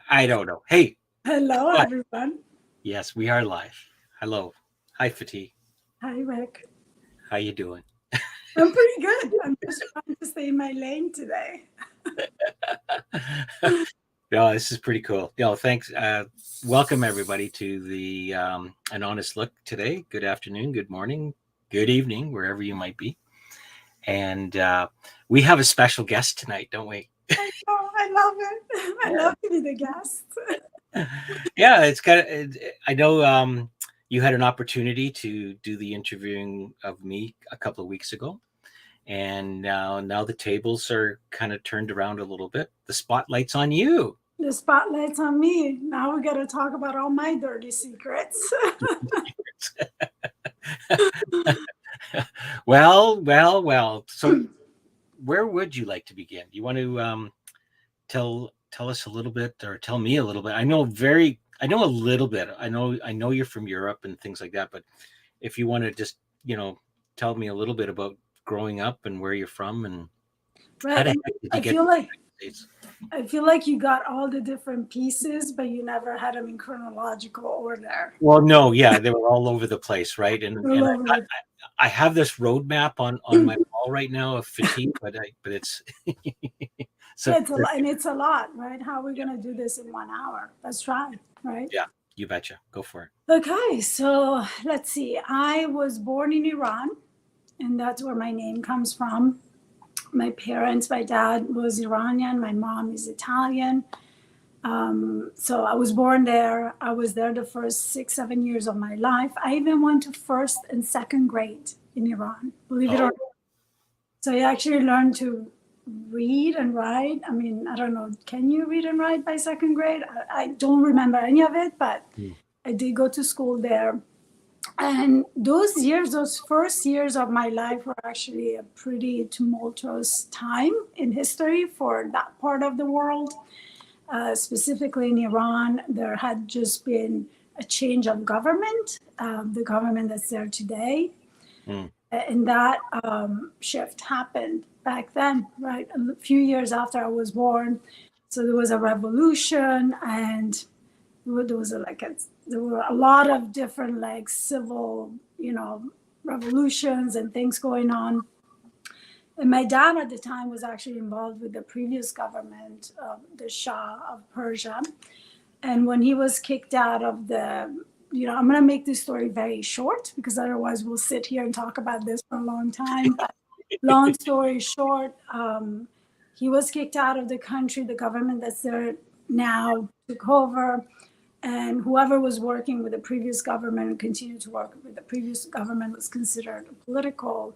I don't know. Hey, Hello, what? everyone. Yes, we are live. Hello. Hi, Fatí. Hi, Rick. How you doing? I'm pretty good. I'm just trying to stay in my lane today. No, this is pretty cool. No, thanks. Welcome everybody to the An Honest Look today. Good afternoon, good morning, good evening, wherever you might be. And we have a special guest tonight, don't we? Oh, I love it. I love to be the guest. Yeah, it's kind of. I know you had an opportunity to do the interviewing of me a couple of weeks ago, and now the tables are kind of turned around a little bit. The spotlight's on you. The spotlight's on me. Now we got to talk about all my dirty secrets. Well. So, where would you like to begin? You want to tell us a little bit, or tell me a little bit? I know a little bit. I know you're from Europe and things like that. But if you want to just tell me a little bit about growing up and where you're from and how Right. the And heck did you I get feel to like the United States? I feel like you got all the different pieces, but you never had them in chronological order. Well, no, yeah, they were all over the place, right? And All and over I, the I have this roadmap on my wall right now of fatigue, but it's so Yeah, it's a lot, and it's a lot, right? How are we gonna do this in 1 hour? Let's try, right? yeah, you betcha. Go for it. Okay, so let's see. I was born in Iran, and that's where my name comes from. My parents, my dad was Iranian, my mom is Italian. So I was born there. I was there the first 6, 7 years of my life. I even went to first and second grade in Iran, believe it or Oh, not. So I actually learned to read and write. I mean, I don't know, can you read and write by second grade? I don't remember any of it, but hmm, I did go to school there. And those years, those first years of my life were actually a pretty tumultuous time in history for that part of the world. Specifically in Iran, there had just been a change of government, the government that's there today. hmm, And that shift happened back then, right? A few years after I was born. So there was a revolution, and there was there were a lot of different like civil, revolutions and things going on. And my dad at the time was actually involved with the previous government, the Shah of Persia. And when he was kicked out of I'm going to make this story very short because otherwise we'll sit here and talk about this for a long time. But long story short, he was kicked out of the country. The government that's there now took over, and whoever was working with the previous government and continued to work with the previous government was considered a political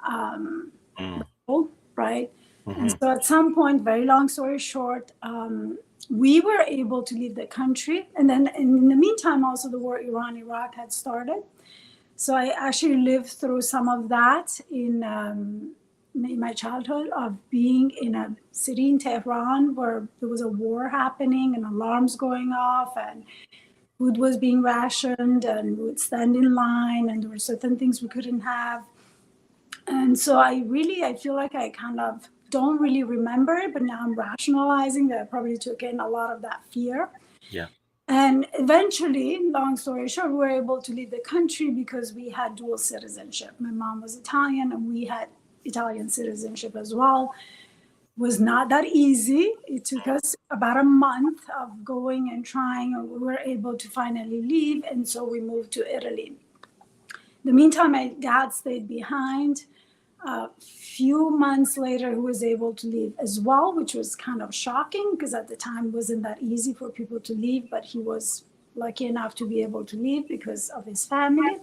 um, hmm, rebel, right? And hmm. so at some point, very long story short, we were able to leave the country. And then in the meantime, also the war Iran-Iraq had started. So I actually lived through some of that in my childhood of being in a city in Tehran where there was a war happening and alarms going off and food was being rationed and we would stand in line and there were certain things we couldn't have. And so I feel like I kind of don't really remember it, but now I'm rationalizing that I probably took in a lot of that fear. Yeah. And eventually, long story short, we were able to leave the country because we had dual citizenship. My mom was Italian and we had Italian citizenship as well. It was not that easy. It took us about a month of going and trying, and we were able to finally leave. And so we moved to Italy. In the meantime, my dad stayed behind. A few months later, he was able to leave as well, which was kind of shocking because at the time it wasn't that easy for people to leave, but he was lucky enough to be able to leave because of his family.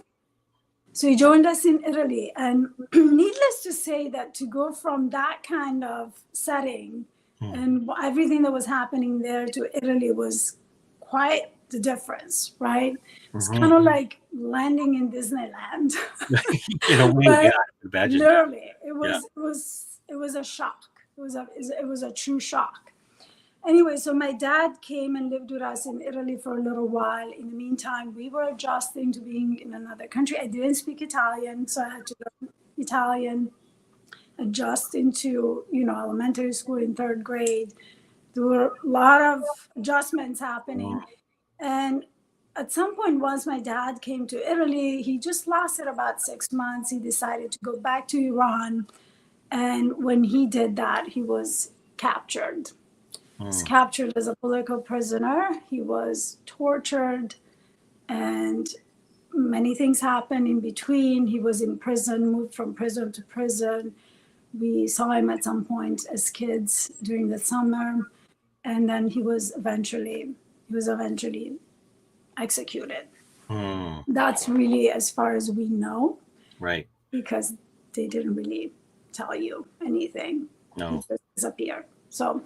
So he joined us in Italy. And needless to say, that to go from that kind of setting Hmm. and everything that was happening there to Italy was quite the difference, right? It's Hmm. kind of like landing in Disneyland. In a way, yeah, But I can imagine. literally, Yeah. it was a shock. It was a true shock. Anyway, so my dad came and lived with us in Italy for a little while. In the meantime, we were adjusting to being in another country. I didn't speak Italian, so I had to learn Italian, adjust into elementary school in third grade. There were a lot of adjustments happening. And at some point, once my dad came to Italy, he just lasted about 6 months. He decided to go back to Iran. And when he did that, he was captured. He was captured as a political prisoner. He was tortured, and many things happened in between. He was in prison, moved from prison to prison. We saw him at some point as kids during the summer, and then he was eventually executed. That's really as far as we know, Right. because they didn't really tell you anything. No. He just disappeared. So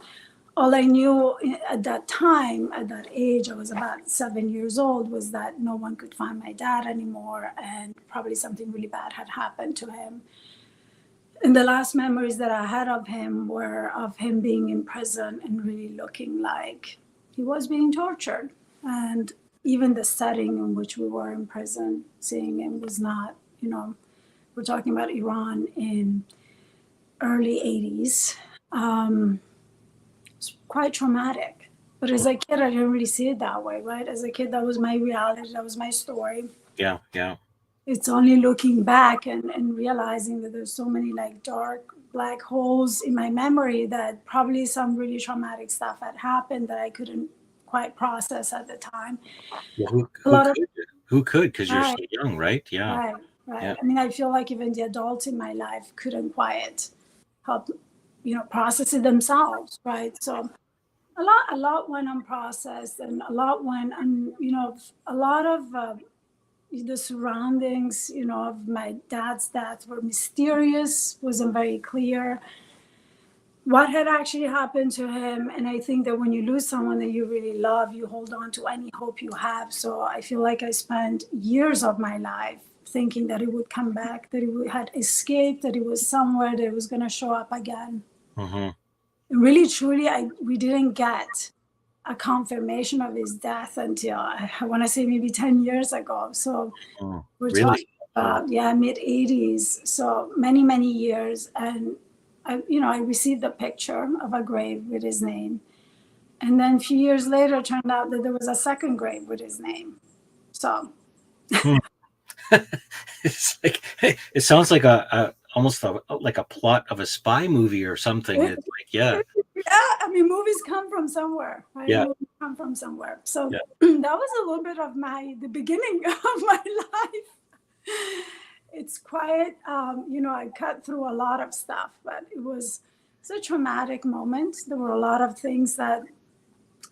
all I knew at that time, at that age, I was about 7 years old, was that no one could find my dad anymore, and probably something really bad had happened to him. And the last memories that I had of him were of him being in prison and really looking like he was being tortured. And even the setting in which we were in prison, seeing him was not, we're talking about Iran in early 80s. It's quite traumatic. But as a kid, I didn't really see it that way, right? As a kid, that was my reality, that was my story. Yeah. It's only looking back and realizing that there's so many like dark black holes in my memory that probably some really traumatic stuff had happened that I couldn't quite process at the time. Well, who could? Because you're so young, right? Yeah. Right. Yeah. I mean, I feel like even the adults in my life couldn't quite help, process it themselves, right? So a lot went unprocessed, and a lot went, a lot of the surroundings, of my dad's death were mysterious, wasn't very clear what had actually happened to him. And I think that when you lose someone that you really love, you hold on to any hope you have. So I feel like I spent years of my life thinking that he would come back, that he had escaped, that he was somewhere, that he was going to show up again. Really, truly, we didn't get a confirmation of his death until, I want to say, maybe 10 years ago. So we're Really? talking about, mid 80s. So many years. And I received a picture of a grave with his name. And then a few years later, it turned out that there was a second grave with his name. So It's like, it sounds like almost like a plot of a spy movie or something. It's like, yeah. I mean, movies come from somewhere, right? Yeah. Movies come from somewhere. So Yeah. that was a little bit of the beginning of my life. It's quite, I cut through a lot of stuff, but it's a traumatic moment. There were a lot of things that,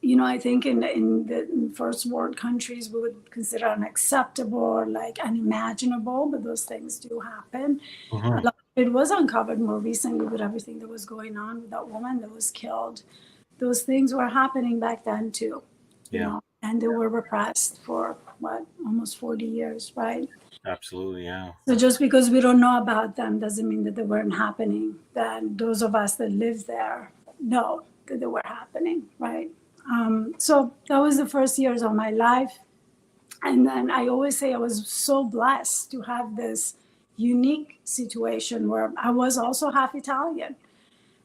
I think in the first world countries we would consider unacceptable or like unimaginable, but those things do happen. A lot of it was uncovered more recently with everything that was going on with that woman that was killed. Those things were happening back then too, and they were repressed for almost 40 years, right? Absolutely, yeah. So just because we don't know about them doesn't mean that they weren't happening. Then those of us that live there know that they were happening, right? So that was the first years of my life. And then I always say I was so blessed to have this unique situation where I was also half Italian.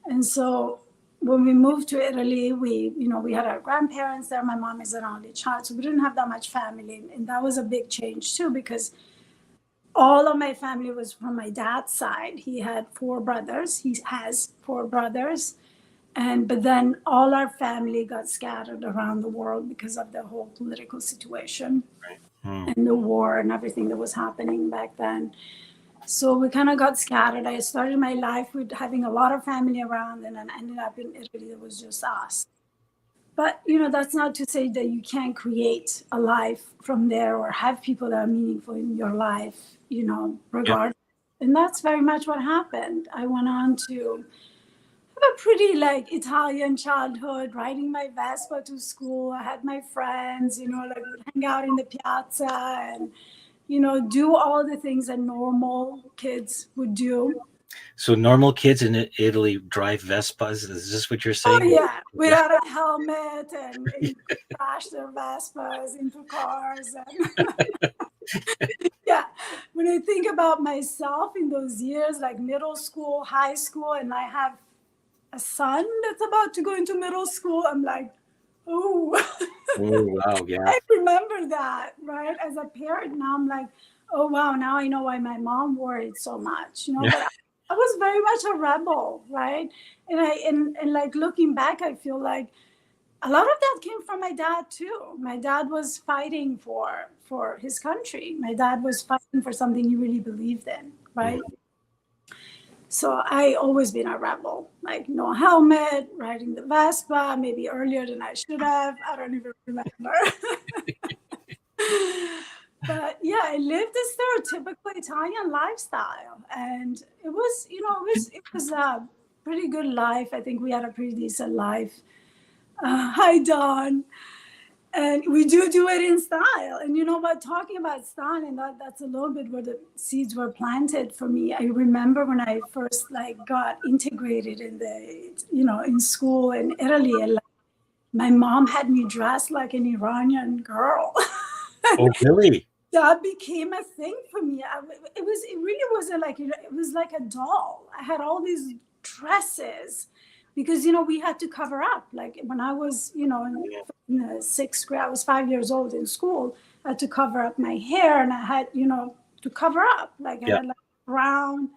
And so when we moved to Italy, we had our grandparents there. My mom is an only child, so we didn't have that much family. And that was a big change too, because all of my family was from my dad's side. He had 4 brothers. He has 4 brothers. But then all our family got scattered around the world because of the whole political situation and the war and everything that was happening back then. So we kind of got scattered. I started my life with having a lot of family around, and then ended up in Italy. It was just us. But, that's not to say that you can't create a life from there or have people that are meaningful in your life, regardless. And that's very much what happened. I went on to have a pretty Italian childhood, riding my Vespa to school. I had my friends, would hang out in the piazza and, do all the things that normal kids would do. So normal kids in Italy drive Vespas. Is this what you're saying? Oh yeah, without a helmet and crash their Vespas into cars. And yeah, when I think about myself in those years, like middle school, high school, and I have a son that's about to go into middle school. I'm like, oh, Oh, wow. Yeah. I remember that, right? As a parent, now I'm like, oh, wow, now I know why my mom worried so much, Yeah. but I was very much a rebel, right? And like looking back, I feel like a lot of that came from my dad too. My dad was fighting for his country. My dad was fighting for something he really believed in, right? So I always been a rebel, like no helmet, riding the Vespa, maybe earlier than I should have. I don't even remember. But yeah, I lived this stereotypical Italian lifestyle, and it was, it was a pretty good life. I think we had a pretty decent life. Hi, Don. And we do it in style. And you know what, talking about style, and that's a little bit where the seeds were planted for me. I remember when I first like got integrated in in school in Italy, and like, my mom had me dressed like an Iranian girl. Oh, really? That became a thing for me. It really wasn't like, it was like a doll. I had all these dresses because, we had to cover up. Like when I was, in the sixth grade, I was 5 years old in school. I had to cover up my hair, and I had, to cover up. Like I Yeah. had like brown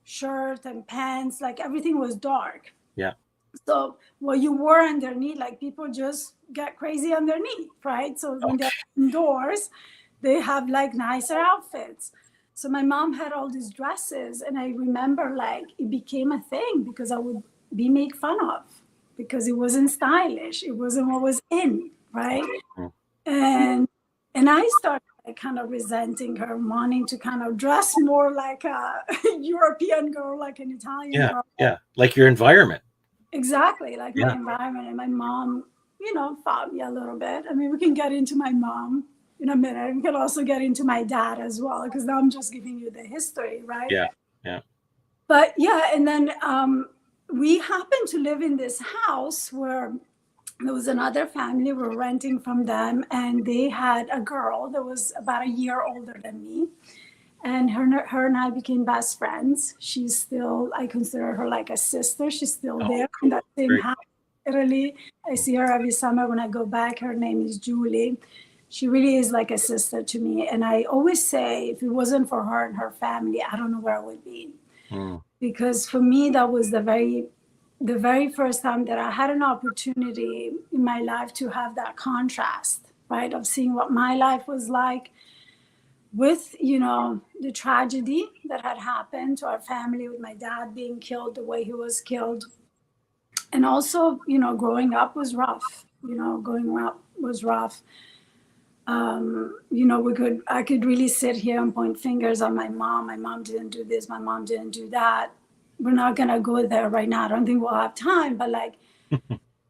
shirt and pants, like everything was dark. Yeah. So what you wore underneath, like people just get crazy underneath, right? So when they're indoors, they have like nicer outfits. So my mom had all these dresses, and I remember like it became a thing because I would be made fun of because it wasn't stylish. It wasn't what was in, right? And I started like kind of resenting her, wanting to kind of dress more like a European girl, like an Italian Yeah. girl. Yeah. Like your environment. Exactly, like my Yeah. environment. And my mom, fought me a little bit. I mean, we can get into my mom in a minute. We can also get into my dad as well, because now I'm just giving you the history, right? Yeah. Yeah. But yeah, and then we happened to live in this house where there was another family. We were renting from them, and they had a girl that was about a year older than me. And her and I became best friends. She's still, I consider her like a sister. She's still there in that same Great. house, Italy. I see her every summer when I go back. Her name is Julie. She really is like a sister to me. And I always say, if it wasn't for her and her family, I don't know where I would be. Because for me, that was the very first time that I had an opportunity in my life to have that contrast, right? Of seeing what my life was like with, the tragedy that had happened to our family, with my dad being killed the way he was killed. And also, growing up was rough. Growing up was rough. I could really sit here and point fingers on my mom. My mom didn't do this. My mom didn't do that. We're not going to go there right now. I don't think we'll have time. But like,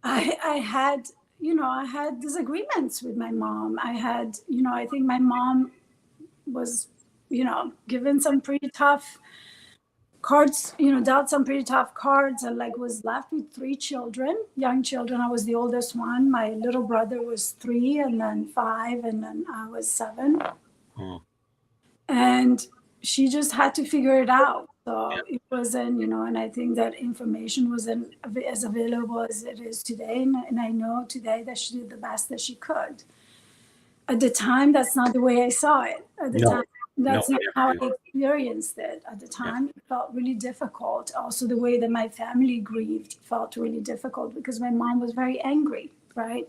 I had, I had disagreements with my mom. I had, I think my mom was, given some pretty tough cards, dealt some pretty tough cards, and like was left with three children, young children. I was the oldest one. My little brother was 3, and then 5, and then I was 7. And she just had to figure it out. So it wasn't, and I think that information wasn't as available as it is today. And I know today that she did the best that she could. At the time, that's not the way I saw it. At the time, that's not how I experienced it. At the time, it felt really difficult. Also, the way that my family grieved felt really difficult because my mom was very angry, right?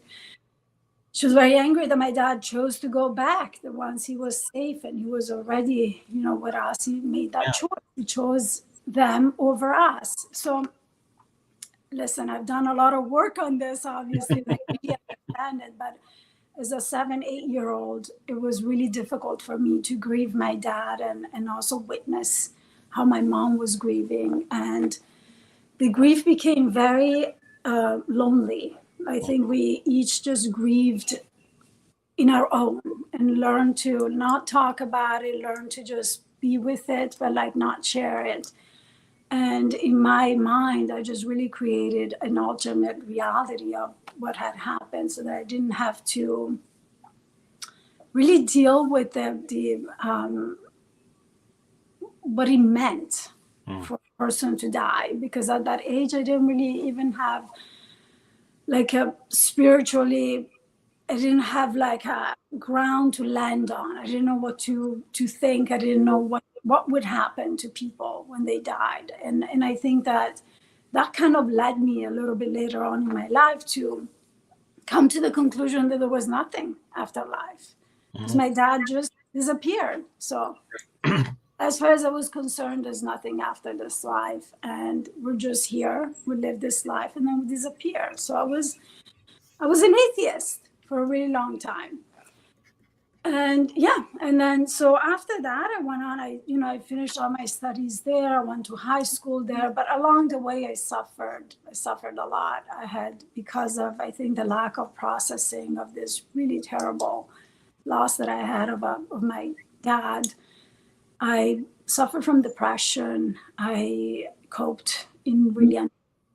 She was very angry that my dad chose to go back once he was safe and he was already, with us. He made that choice. He chose them over us. So, listen, I've done a lot of work on this, obviously, like really understand it, but as a 7-8-year-old, it was really difficult for me to grieve my dad and also witness how my mom was grieving. And the grief became very lonely. I think we each just grieved in our own and learned to not talk about it, learn to just be with it, but like not share it. And in my mind, I just really created an alternate reality of what had happened so that I didn't have to really deal with the what it meant for person to die, because at that age I didn't really even have like a spiritually, I didn't have like a ground to land on. I didn't know what to think. I didn't know what would happen to people when they died. And I think that kind of led me a little bit later on in my life to come to the conclusion that there was nothing after life, because my dad just disappeared. So as far as I was concerned, there's nothing after this life, and we're just here. We live this life and then we disappear. So I was an atheist for a really long time. And yeah, and then so after that I went on, I finished all my studies there. I went to high school there, but along the way I suffered a lot. I had, because of, I think, the lack of processing of this really terrible loss that I had of my dad. I suffered from depression. I coped in really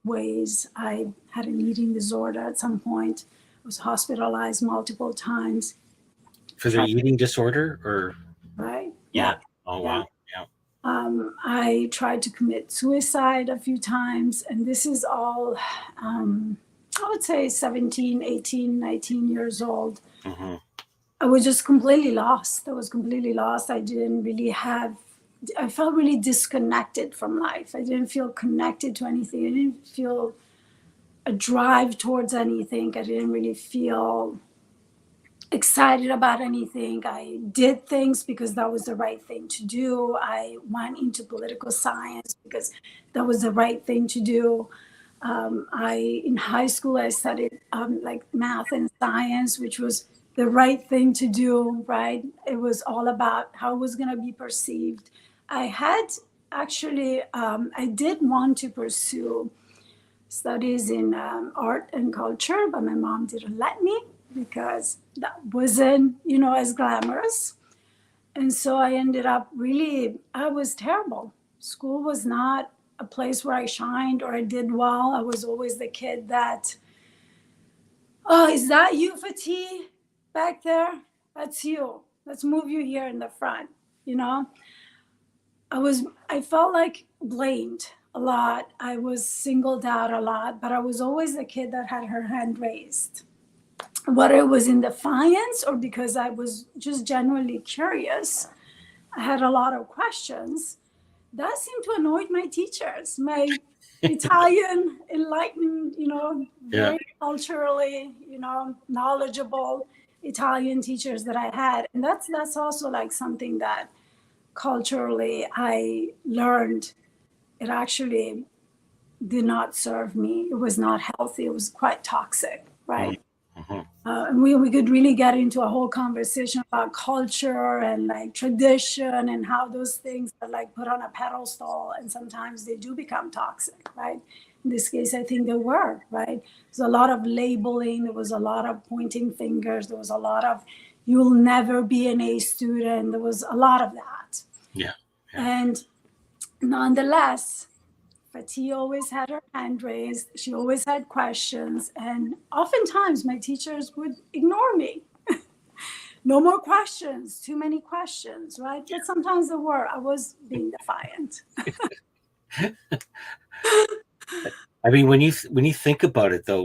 ways. I had an eating disorder at some point. I was hospitalized multiple times. For the eating disorder, or Right? yeah. Yeah. Oh Yeah. wow. Yeah. I tried to commit suicide a few times, and this is all, I would say 17, 18, 19 years old. Mm-hmm. I was just completely lost. I was completely lost. I didn't really have, I felt really disconnected from life. I didn't feel connected to anything. I didn't feel a drive towards anything. I didn't really feel excited about anything. I did things because that was the right thing to do. I went into political science because that was the right thing to do. In high school, I studied like math and science, which was the right thing to do, right? It was all about how it was going to be perceived. I had actually, I did want to pursue studies in art and culture, but my mom didn't let me because that wasn't, as glamorous. And so I ended up really, I was terrible. School was not a place where I shined or I did well. I was always the kid that, oh, is that you, Fatí, back there? That's you. Let's move you here in the front. I felt like blamed a lot. I was singled out a lot, but I was always the kid that had her hand raised. Whether it was in defiance or because I was just genuinely curious, I had a lot of questions. That seemed to annoy my teachers, my Italian, enlightened, very culturally, knowledgeable Italian teachers that I had. And that's also like something that culturally I learned. It actually did not serve me. It was not healthy. It was quite toxic, right? Mm-hmm. And we could really get into a whole conversation about culture and like tradition and how those things are like put on a pedestal, and sometimes they do become toxic, right? In this case, I think they were, right? There's a lot of labeling. There was a lot of pointing fingers. There was a lot of, you'll never be an A student. There was a lot of that. Yeah. And nonetheless, Fatí always had her hand raised. She always had questions. And oftentimes my teachers would ignore me. No more questions, too many questions, right? But sometimes there were. I was being defiant. I mean, when you think about it, though,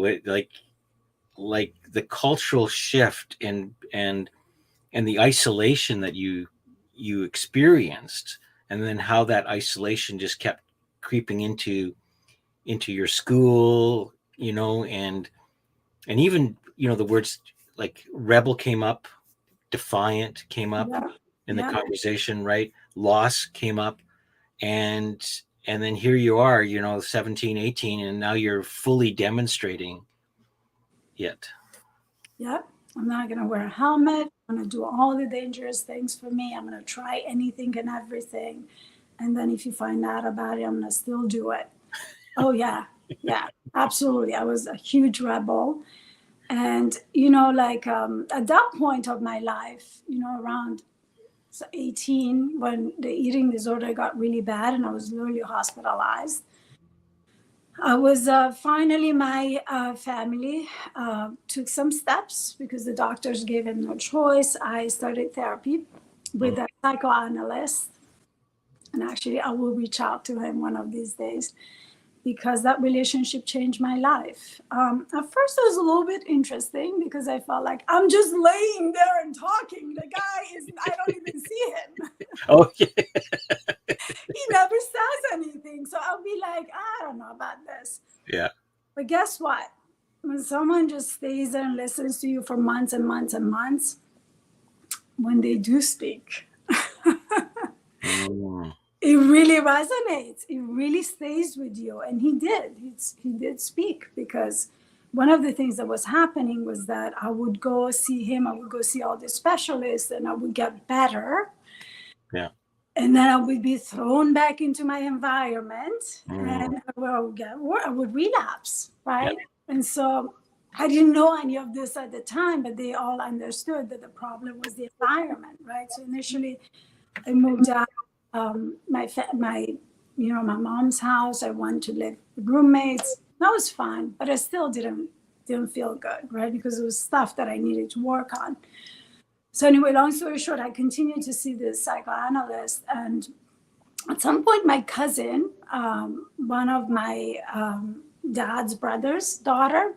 like the cultural shift and the isolation that you experienced, and then how that isolation just kept creeping into your school, and even the words like rebel came up, defiant came up in the conversation, right? Loss came up, and then here you are, 17, 18, and now you're fully demonstrating it. Yep. I'm not going to wear a helmet. I'm going to do all the dangerous things for me. I'm going to try anything and everything. And then if you find out about it, I'm going to still do it. Oh, yeah. Yeah, absolutely. I was a huge rebel. And, at that point of my life, around 18, when the eating disorder got really bad and I was literally hospitalized, I was finally, my family took some steps because the doctors gave him no choice. I started therapy with a psychoanalyst. And actually, I will reach out to him one of these days because that relationship changed my life. At first, it was a little bit interesting because I felt like I'm just laying there and talking. The guy is, I don't even see him. Oh, yeah. He never says anything. So I'll be like, I don't know about this. Yeah. But guess what? When someone just stays there and listens to you for months and months and months, when they do speak, Mm. it really resonates. It really stays with you. And he did. He did speak because one of the things that was happening was that I would go see him. I would go see all the specialists, and I would get better. Yeah. And then I would be thrown back into my environment, Mm. and I would relapse, right? Yeah. And so I didn't know any of this at the time, but they all understood that the problem was the environment, right? So initially, I moved out my mom's house. I went to live with roommates. That was fun, but I still didn't feel good, right? Because it was stuff that I needed to work on. So anyway, long story short, I continued to see this psychoanalyst, and at some point, my cousin, one of my dad's brother's daughter,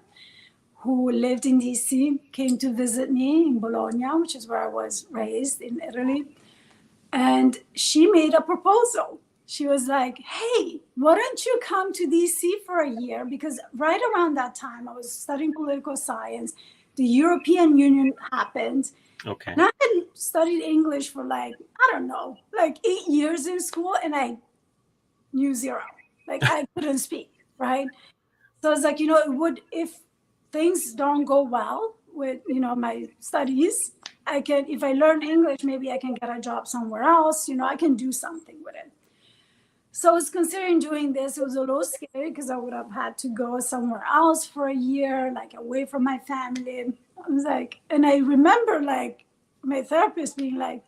who lived in DC, came to visit me in Bologna, which is where I was raised in Italy. And she made a proposal. She was like, hey, why don't you come to DC for a year? Because right around that time, I was studying political science. The European Union happened. Okay. And I had studied English for I don't know, 8 years in school, and I knew zero. I couldn't speak, right? So I was like, if things don't go well with, my studies, if I learn English, maybe I can get a job somewhere else, I can do something with it. So I was considering doing this. It was a little scary because I would have had to go somewhere else for a year, away from my family. I was like, and I remember my therapist being like,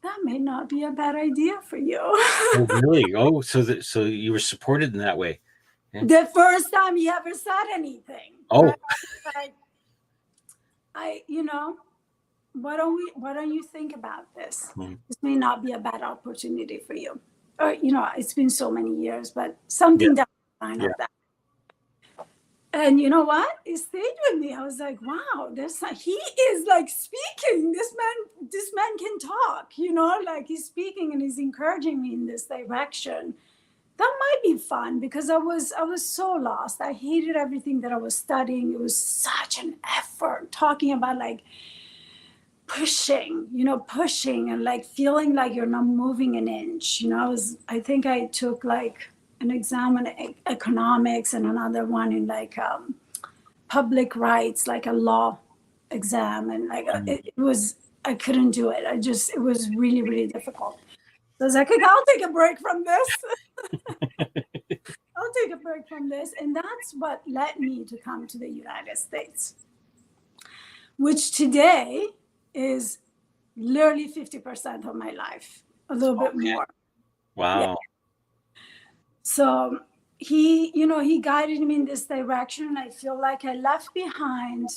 that may not be a bad idea for you. Oh, really? Oh, so you were supported in that way. Yeah. The first time he ever said anything. Oh, right? Why don't you think about this? This may not be a bad opportunity for you. Or, it's been so many years, but something down the line of that. And you know what? It stayed with me. I was like, wow, he is speaking. This man can talk, he's speaking and he's encouraging me in this direction. That might be fun because I was so lost. I hated everything that I was studying. It was such an effort talking about pushing and feeling like you're not moving an inch. I think I took an exam in economics and another one in public rights, a law exam, and I couldn't do it. It was really, really difficult. So I was like, okay, I'll take a break from this. I'll take a break from this. And that's what led me to come to the United States, which today is literally 50% of my life, a little bit more. Wow. Yeah. So he guided me in this direction. I feel like I left behind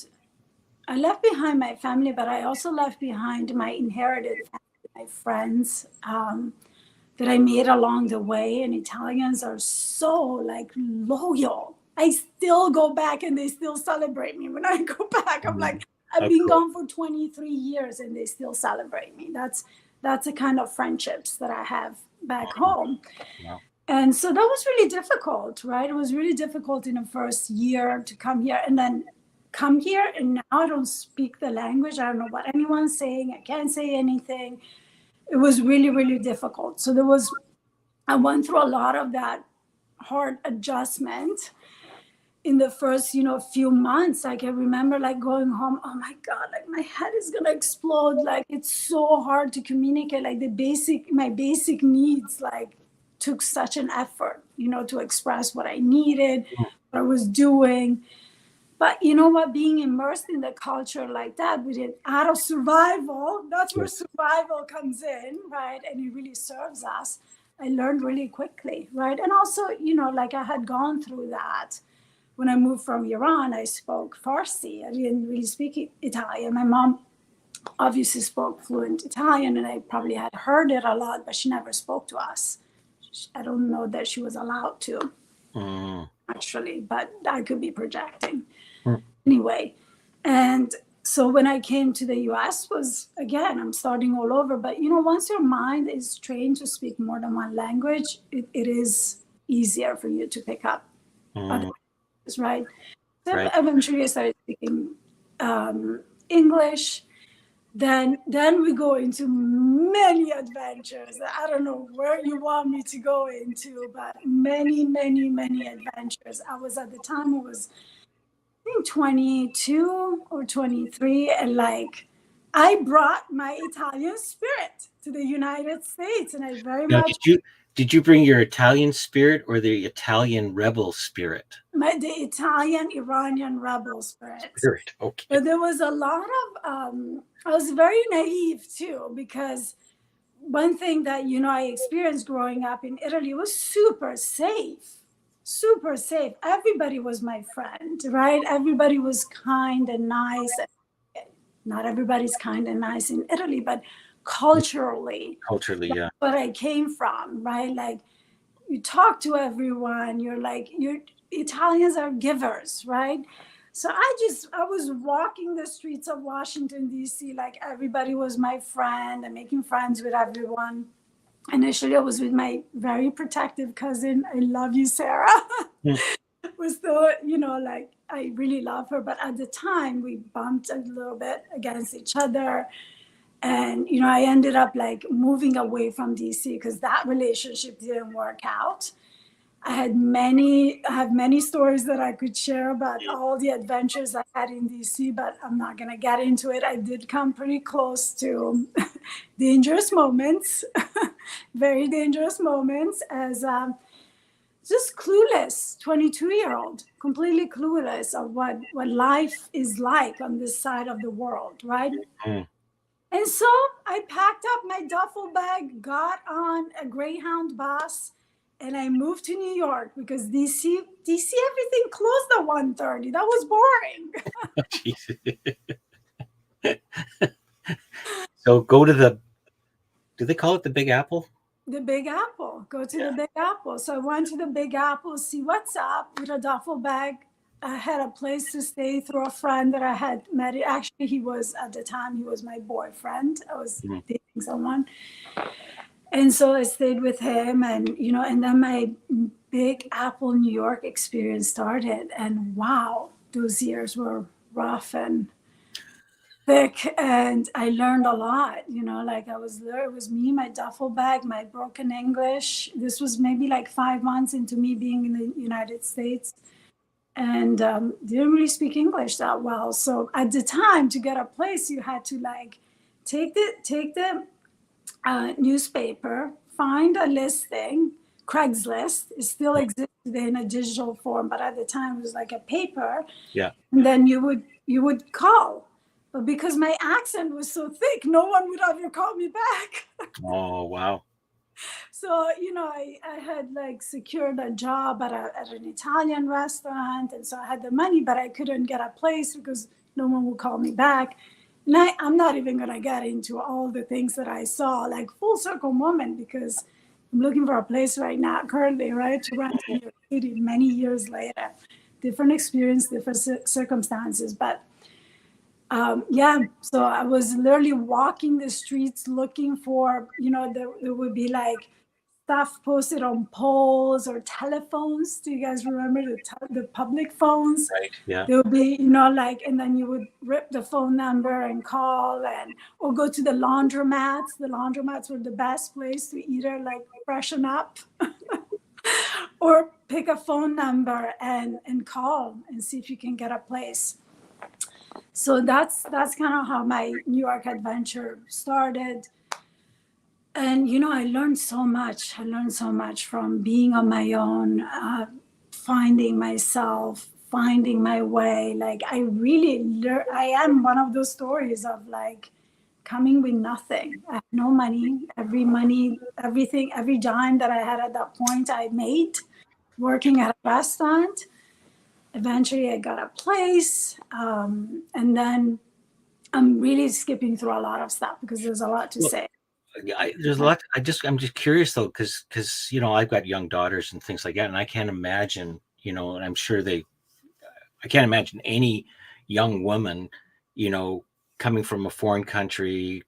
my family, but I also left behind my inherited family, my friends that I made along the way. And Italians are so loyal. I still go back and they still celebrate me when I go back. I'm like, I've been gone for 23 years and they still celebrate me. That's the kind of friendships that I have back home. Wow. And so that was really difficult, right? It was really difficult in the first year to come here and then come here. And now I don't speak the language. I don't know what anyone's saying. I can't say anything. It was really, really difficult. So I went through a lot of that hard adjustment in the first, few months. I can remember going home, oh my God, my head is going to explode. It's so hard to communicate. My basic needs, took such an effort, to express what I needed, what I was doing. But you know what, being immersed in the culture like that, out of survival, that's where survival comes in, right? And it really serves us. I learned really quickly, right? And also, I had gone through that. When I moved from Iran, I spoke Farsi. I didn't really speak Italian. My mom obviously spoke fluent Italian, and I probably had heard it a lot, but she never spoke to us. I don't know that she was allowed to, actually, but I could be projecting. Anyway, and so when I came to the US was, again, I'm starting all over. But, once your mind is trained to speak more than one language, it is easier for you to pick up other languages, right? So Right. eventually I started speaking English. Then we go into many adventures. I don't know where you want me to go into, but many, many, many adventures. I was at the time, I was, I think, 22 or 23, and I brought my Italian spirit to the United States, and I very Now, much did you bring your Italian spirit or the Italian rebel spirit? the Italian Iranian rebel spirit. Spirit. Okay. But there was a lot of I was very naive too, because one thing that I experienced growing up in Italy was super safe. Super safe. Everybody was my friend, right? Everybody was kind and nice. Not everybody's kind and nice in Italy, but culturally, Culturally, yeah. what I came from, right? Like, you talk to everyone, you're Italians are givers, right? So I was walking the streets of Washington, D.C., like everybody was my friend and making friends with everyone. Initially, I was with my very protective cousin. I love you, Sarah. Was still, I really love her. But at the time, we bumped a little bit against each other. And, I ended up moving away from DC because that relationship didn't work out. I have many stories that I could share about all the adventures I had in DC, but I'm not going to get into it. I did come pretty close to dangerous moments, very dangerous moments, as just clueless 22-year-old, completely clueless of what life is like on this side of the world, right? And so I packed up my duffel bag, got on a Greyhound bus, and I moved to New York because DC, everything closed at 1:30. That was boring. So go to do they call it the Big Apple? The Big Apple. Go to the Big Apple. So I went to the Big Apple, see what's up with a duffel bag. I had a place to stay through a friend that I had met. Actually, at the time, he was my boyfriend. I was dating someone. And so I stayed with him, and and then my Big Apple New York experience started. And wow, those years were rough and thick, and I learned a lot. I was there. It was me, my duffel bag, my broken English. This was maybe 5 months into me being in the United States, and didn't really speak English that well. So at the time, to get a place, you had to take the newspaper, find a listing. Craigslist, it still exists today in a digital form, but at the time it was like a paper. Yeah. And then you would call, but because my accent was so thick, no one would ever call me back. Oh, wow. So I had secured a job at an Italian restaurant, and so I had the money, but I couldn't get a place because no one would call me back. And I'm not even going to get into all the things that I saw, full circle moment, because I'm looking for a place right now, currently, right, to rent in New York City many years later. Different experience, different circumstances. But so I was literally walking the streets looking for, there would be stuff posted on poles or telephones. Do you guys remember the public phones? Right. Yeah. There would be, and then you would rip the phone number and call, or go to the laundromats. The laundromats were the best place to either freshen up or pick a phone number and call and see if you can get a place. So that's kind of how my New York adventure started. And, I learned so much. I learned so much from being on my own, finding myself, finding my way. I really learned. I am one of those stories of coming with nothing. I had no money. Everything, every dime that I had at that point, I made working at a restaurant. Eventually, I got a place. And then I'm really skipping through a lot of stuff because there's a lot to Well, say. there's a lot. I'm just curious though, because I've got young daughters and things like that, and I can't imagine, and I'm sure I can't imagine any young woman, you know, coming from a foreign country,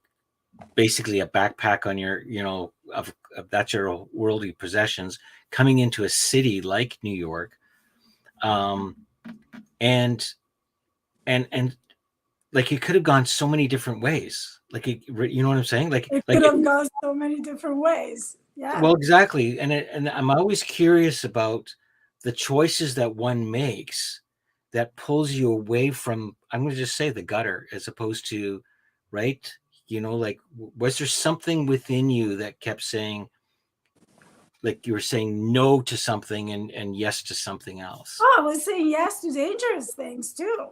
basically a backpack on your, of that's your worldly possessions, coming into a city like New York, um, and and like it could have gone so many different ways. Like you know what I'm saying? It Like could have gone so many different ways. Yeah. well, exactly. And I'm always curious about the choices that one makes that pulls you away from, I'm going to just say, the gutter, as opposed to, right? Like, was there something within you that kept saying, like you were saying no to something and yes to something else? Oh, I was saying yes to dangerous things too.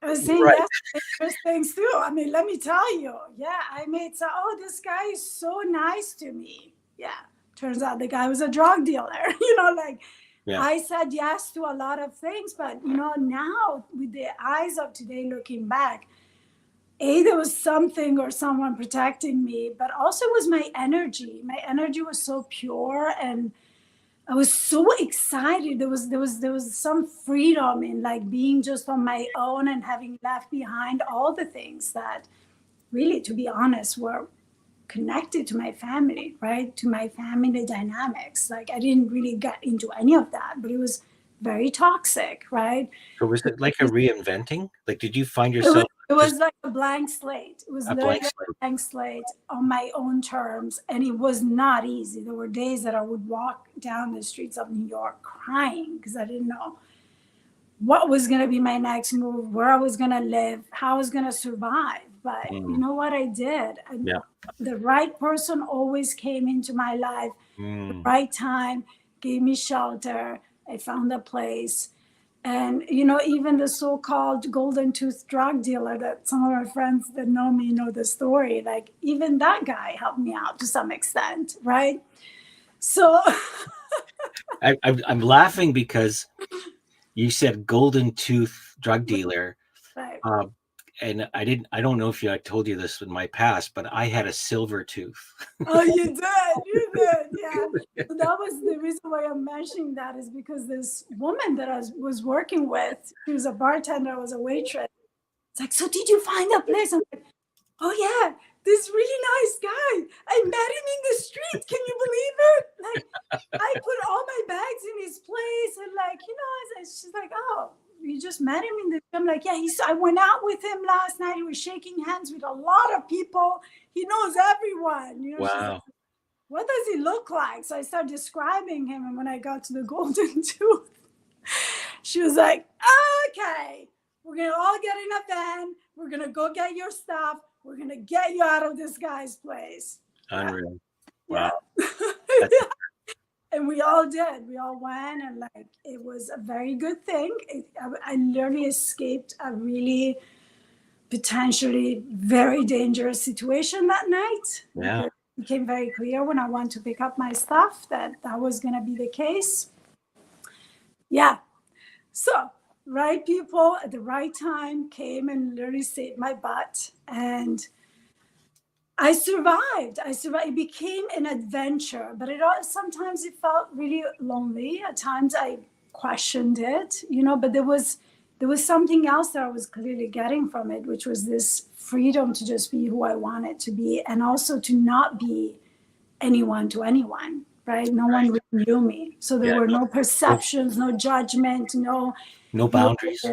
I was saying Right. yes to dangerous things too. I mean, let me tell you. Yeah, I made so, oh, this guy is so nice to me. Yeah. Turns out the guy was a drug dealer. Like Yeah. I said yes to a lot of things, but now with the eyes of today looking back, there was something or someone protecting me, but also it was my energy. My energy was so pure, and I was so excited. There was some freedom in like being just on my own and having left behind all the things that really, to be honest, were connected to my family, right? To my family dynamics. Like I didn't really get into any of that, but it was very toxic, right? So was it like a reinventing? Like, did you find It was yourself it just was like a blank slate. It was a blank literally slate? a blank slate on my own terms, and it was not easy. There were days that I would walk down the streets of New York crying because I didn't know what was going to be my next move, where I was going to live, how I was going to survive. But you Mm, know what I did? yeah. The right person always came into my life, the Mm. right time, gave me shelter. I found a place. And, even the so called golden tooth drug dealer that some of my friends that know me know the story, like, even that guy helped me out to some extent, right? So, I'm laughing because you said golden tooth drug dealer. right. Uh, and I don't know if I told you this in my past, but I had a silver tooth. Oh, you did, yeah. So that was the reason why I'm mentioning that, is because this woman that I was working with, she was a bartender, I was a waitress. It's like, so did you find a place? I'm like, oh yeah, this really nice guy. I met him in the street. Can you believe it? Like, I put all my bags in his place, and like, she's like, oh, you just met him in the. I'm like, yeah, I went out with him last night. He was shaking hands with a lot of people. He knows everyone. She's like, Wow. what does he look like? So I started describing him, and when I got to the golden tooth, she was like, okay, we're gonna all get in a van. We're gonna go get your stuff. We're gonna get you out of this guy's place. Yeah, Unreal. yeah. Wow. That's And we all did. We all went, and like it was a very good thing. I literally escaped a really potentially very dangerous situation that night, yeah. because it became very clear when I went to pick up my stuff that that was going to be the case. Yeah. So, right people at the right time came and literally saved my butt. And I survived. It became an adventure, but sometimes it felt really lonely. At times I questioned it, but there was something else that I was clearly getting from it, which was this freedom to just be who I wanted to be, and also to not be anyone to anyone, right? No one Right. really knew me. So there Yeah. were no No, perceptions, no judgment, no, no you boundaries.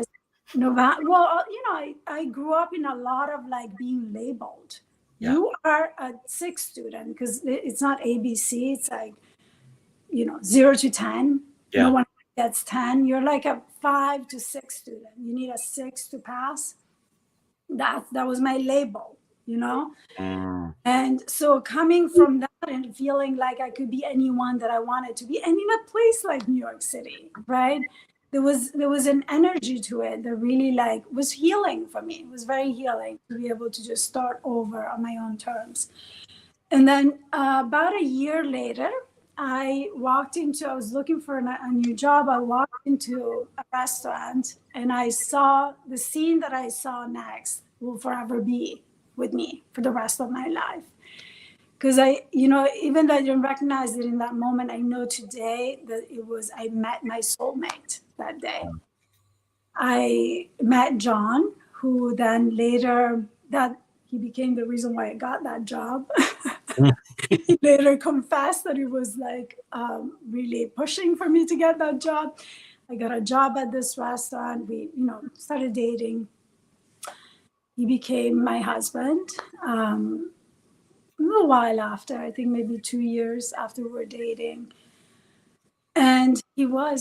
well, I grew up in a lot of like being labeled. Yeah. You are a 6 student, because it's not ABC. It's like, 0 to 10. No Yeah. one gets 10. You're like a 5 to 6 student. You need a 6 to pass. That was my label. Mm, And so coming from that and feeling like I could be anyone that I wanted to be, and in a place like New York City, right? There was an energy to it that really like was healing for me. It was very healing to be able to just start over on my own terms. And then about a year later, I was looking for a new job. I walked into a restaurant, and I saw the scene that I saw next will forever be with me for the rest of my life. Because even though I didn't recognize it in that moment, I know today that I met my soulmate that day. I met John, who then later, that he became the reason why I got that job. He later confessed that he was like really pushing for me to get that job. I got a job at this restaurant. We, started dating. He became my husband. A little while after, I think maybe 2 years after we were dating. And he will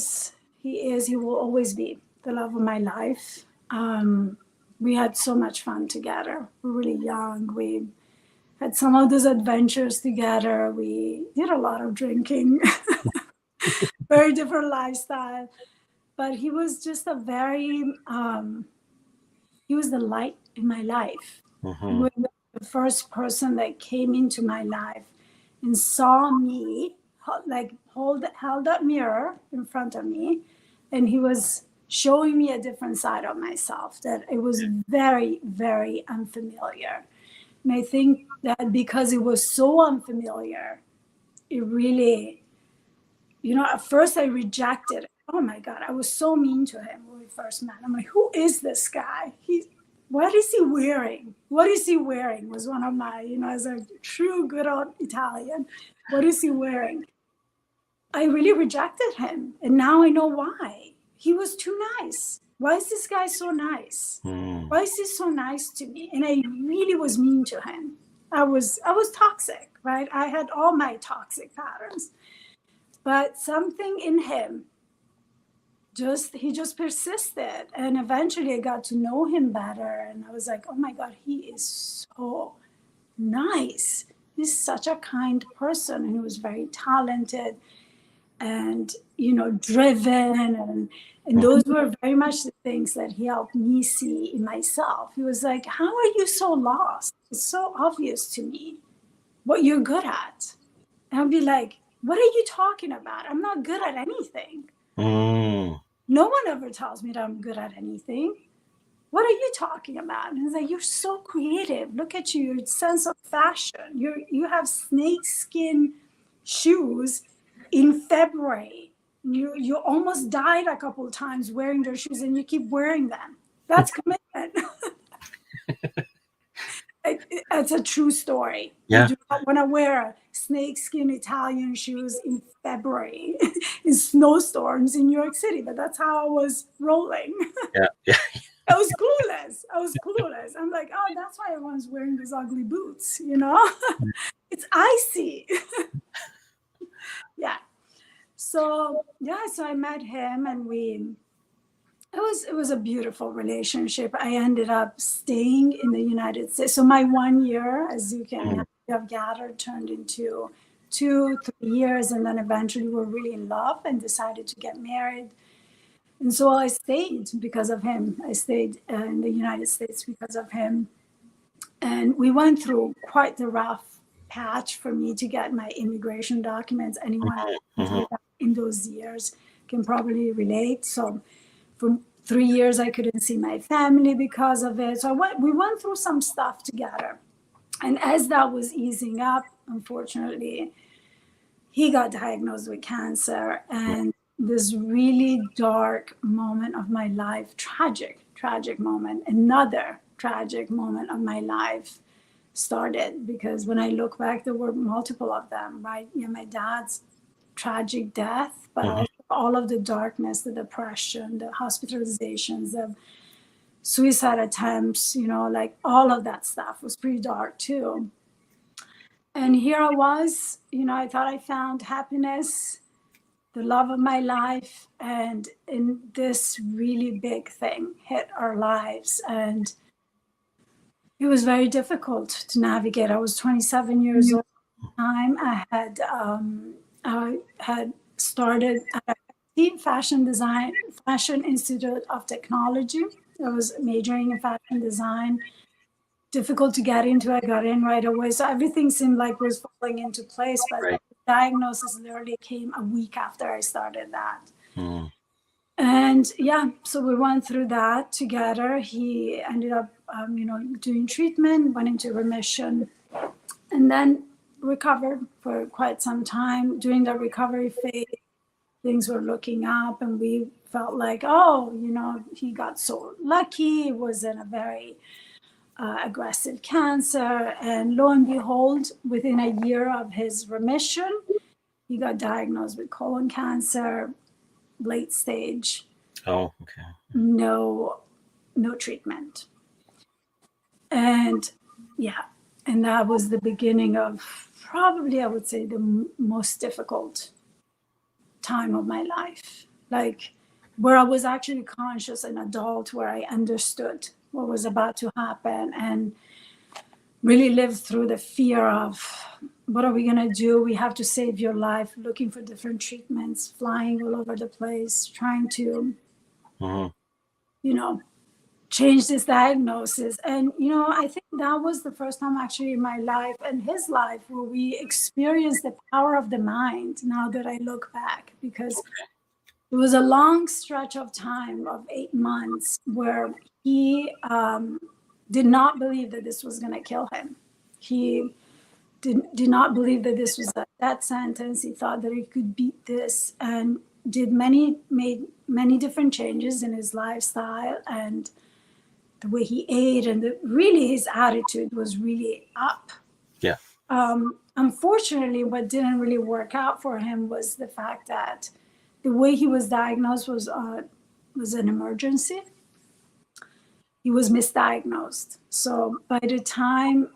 always be the love of my life. We had so much fun together. We were really young. We had some of those adventures together. We did a lot of drinking, very different lifestyle. But he was just he was the light in my life. He was the first person that came into my life and saw me, like held that mirror in front of me, and he was showing me a different side of myself that it was very, very unfamiliar. And I think that because it was so unfamiliar, it really, at first I rejected it. Oh my God, I was so mean to him when we first met. I'm like, who is this guy? What is he wearing? What is he wearing was one of my, as a true good old Italian, what is he wearing? I really rejected him. And now I know why. He was too nice. Why is this guy so nice? Why is he so nice to me? And I really was mean to him. I was toxic, right? I had all my toxic patterns. But something in him, he just persisted. And eventually I got to know him better. And I was like, oh my God, he is so nice. He's such a kind person. And he was very talented and, driven. And those were very much the things that he helped me see in myself. He was like, how are you so lost? It's so obvious to me what you're good at. And I'll be like, what are you talking about? I'm not good at anything. No one ever tells me that I'm good at anything. What are you talking about? And he's like, you're so creative. Look at you, your sense of fashion. You have snakeskin shoes in February. You almost died a couple of times wearing their shoes and you keep wearing them. That's commitment. It's a true story. Yeah. You do not want to wear snakeskin Italian shoes in February in snowstorms in New York City, but that's how I was rolling. Yeah. I was clueless. I'm like, oh, that's why everyone's wearing these ugly boots, It's icy. Yeah. So I met him and it was a beautiful relationship. I ended up staying in the United States. So my 1 year, as you have gathered, turned into 2-3 years. And then eventually we're really in love and decided to get married. And so I stayed because of him. I stayed in the United States because of him. And we went through quite the rough patch for me to get my immigration documents. Anyone in those years can probably relate. So for 3 years, I couldn't see my family because of it. So we went through some stuff together. And as that was easing up, unfortunately, he got diagnosed with cancer. And this really dark moment of my life, tragic moment, another tragic moment of my life started. Because when I look back, there were multiple of them, right? My dad's tragic death, but also all of the darkness, the depression, the hospitalizations, the suicide attempts, like all of that stuff was pretty dark too. And here I was, I thought I found happiness, the love of my life, and this really big thing hit our lives. And it was very difficult to navigate. I was 27 years old at the time. I had started at a fashion institute of technology. I was majoring in fashion design. Difficult to get into. I got in right away. So everything seemed like was falling into place. But the diagnosis literally came a week after I started that. And so we went through that together. He ended up doing treatment, went into remission, and then recovered for quite some time. During the recovery phase, things were looking up, and we felt like, oh, he got so lucky. It wasn't a very aggressive cancer. And lo and behold, within a year of his remission, he got diagnosed with colon cancer, late stage. Oh, okay. No treatment. And and that was the beginning of probably, I would say, the most difficult time of my life. Like, where I was actually conscious, an adult, where I understood what was about to happen and really lived through the fear of, what are we going to do? We have to save your life, looking for different treatments, flying all over the place, trying to, change this diagnosis. And, I think that was the first time actually in my life and his life where we experienced the power of the mind, now that I look back, because it was a long stretch of time of 8 months where he did not believe that this was going to kill him. He did not believe that this was a death sentence. He thought that he could beat this, and made many different changes in his lifestyle and the way he ate, and really his attitude was really up. Yeah. Unfortunately, what didn't really work out for him was the fact that the way he was diagnosed was an emergency. He was misdiagnosed. So by the time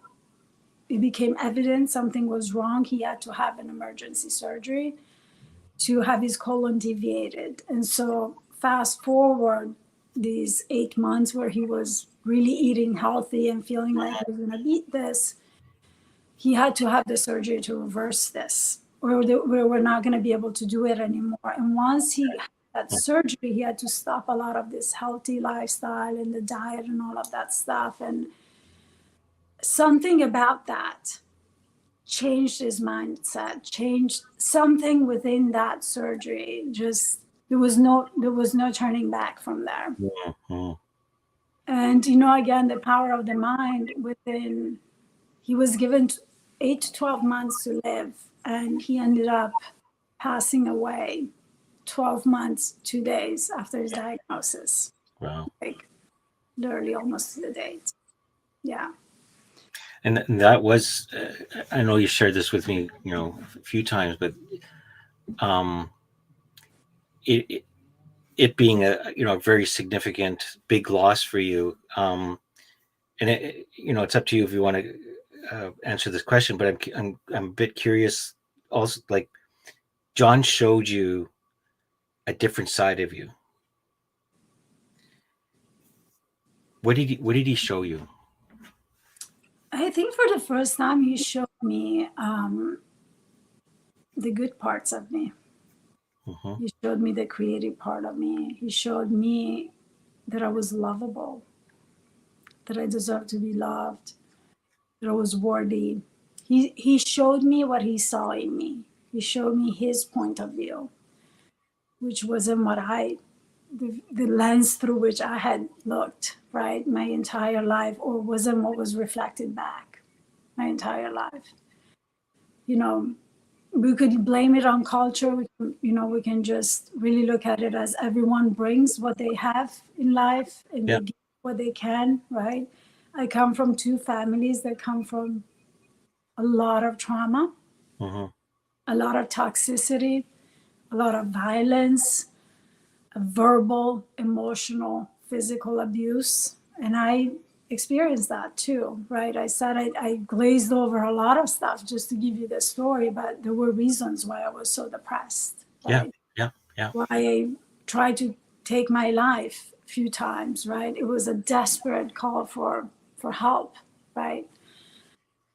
it became evident something was wrong, he had to have an emergency surgery to have his colon deviated. And so fast forward these 8 months where he was really eating healthy and feeling like he was going to beat this, he had to have the surgery to reverse this, or we're not going to be able to do it anymore. And once he had that surgery, he had to stop a lot of this healthy lifestyle and the diet and all of that stuff. And something about that changed his mindset, changed something within that surgery. Just there was no turning back from there. And again, the power of the mind within. He was given 8 to 12 months to live, and he ended up passing away 12 months, 2 days after his diagnosis. Wow. Like literally almost to the date. Yeah. And that was, I know you shared this with me, a few times, but it being a very significant, big loss for you. And it's up to you if you want to answer this question, but I'm a bit curious also, like, John showed you a different side of you. What did he show you? I think for the first time, he showed me the good parts of me. He showed me the creative part of me. He showed me that I was lovable, that I deserved to be loved, that I was worthy. He showed me what he saw in me. He showed me his point of view, which wasn't the lens through which I had looked, right, my entire life, or wasn't what was reflected back my entire life. We could blame it on culture. We can just really look at it as everyone brings what they have in life and they give what they can, right? I come from 2 families that come from a lot of trauma, a lot of toxicity, a lot of violence, verbal, emotional, physical abuse. And I experienced that too, right? I said I glazed over a lot of stuff just to give you the story, but there were reasons why I was so depressed. Right? Yeah. Why I tried to take my life a few times, right? It was a desperate call for help, right?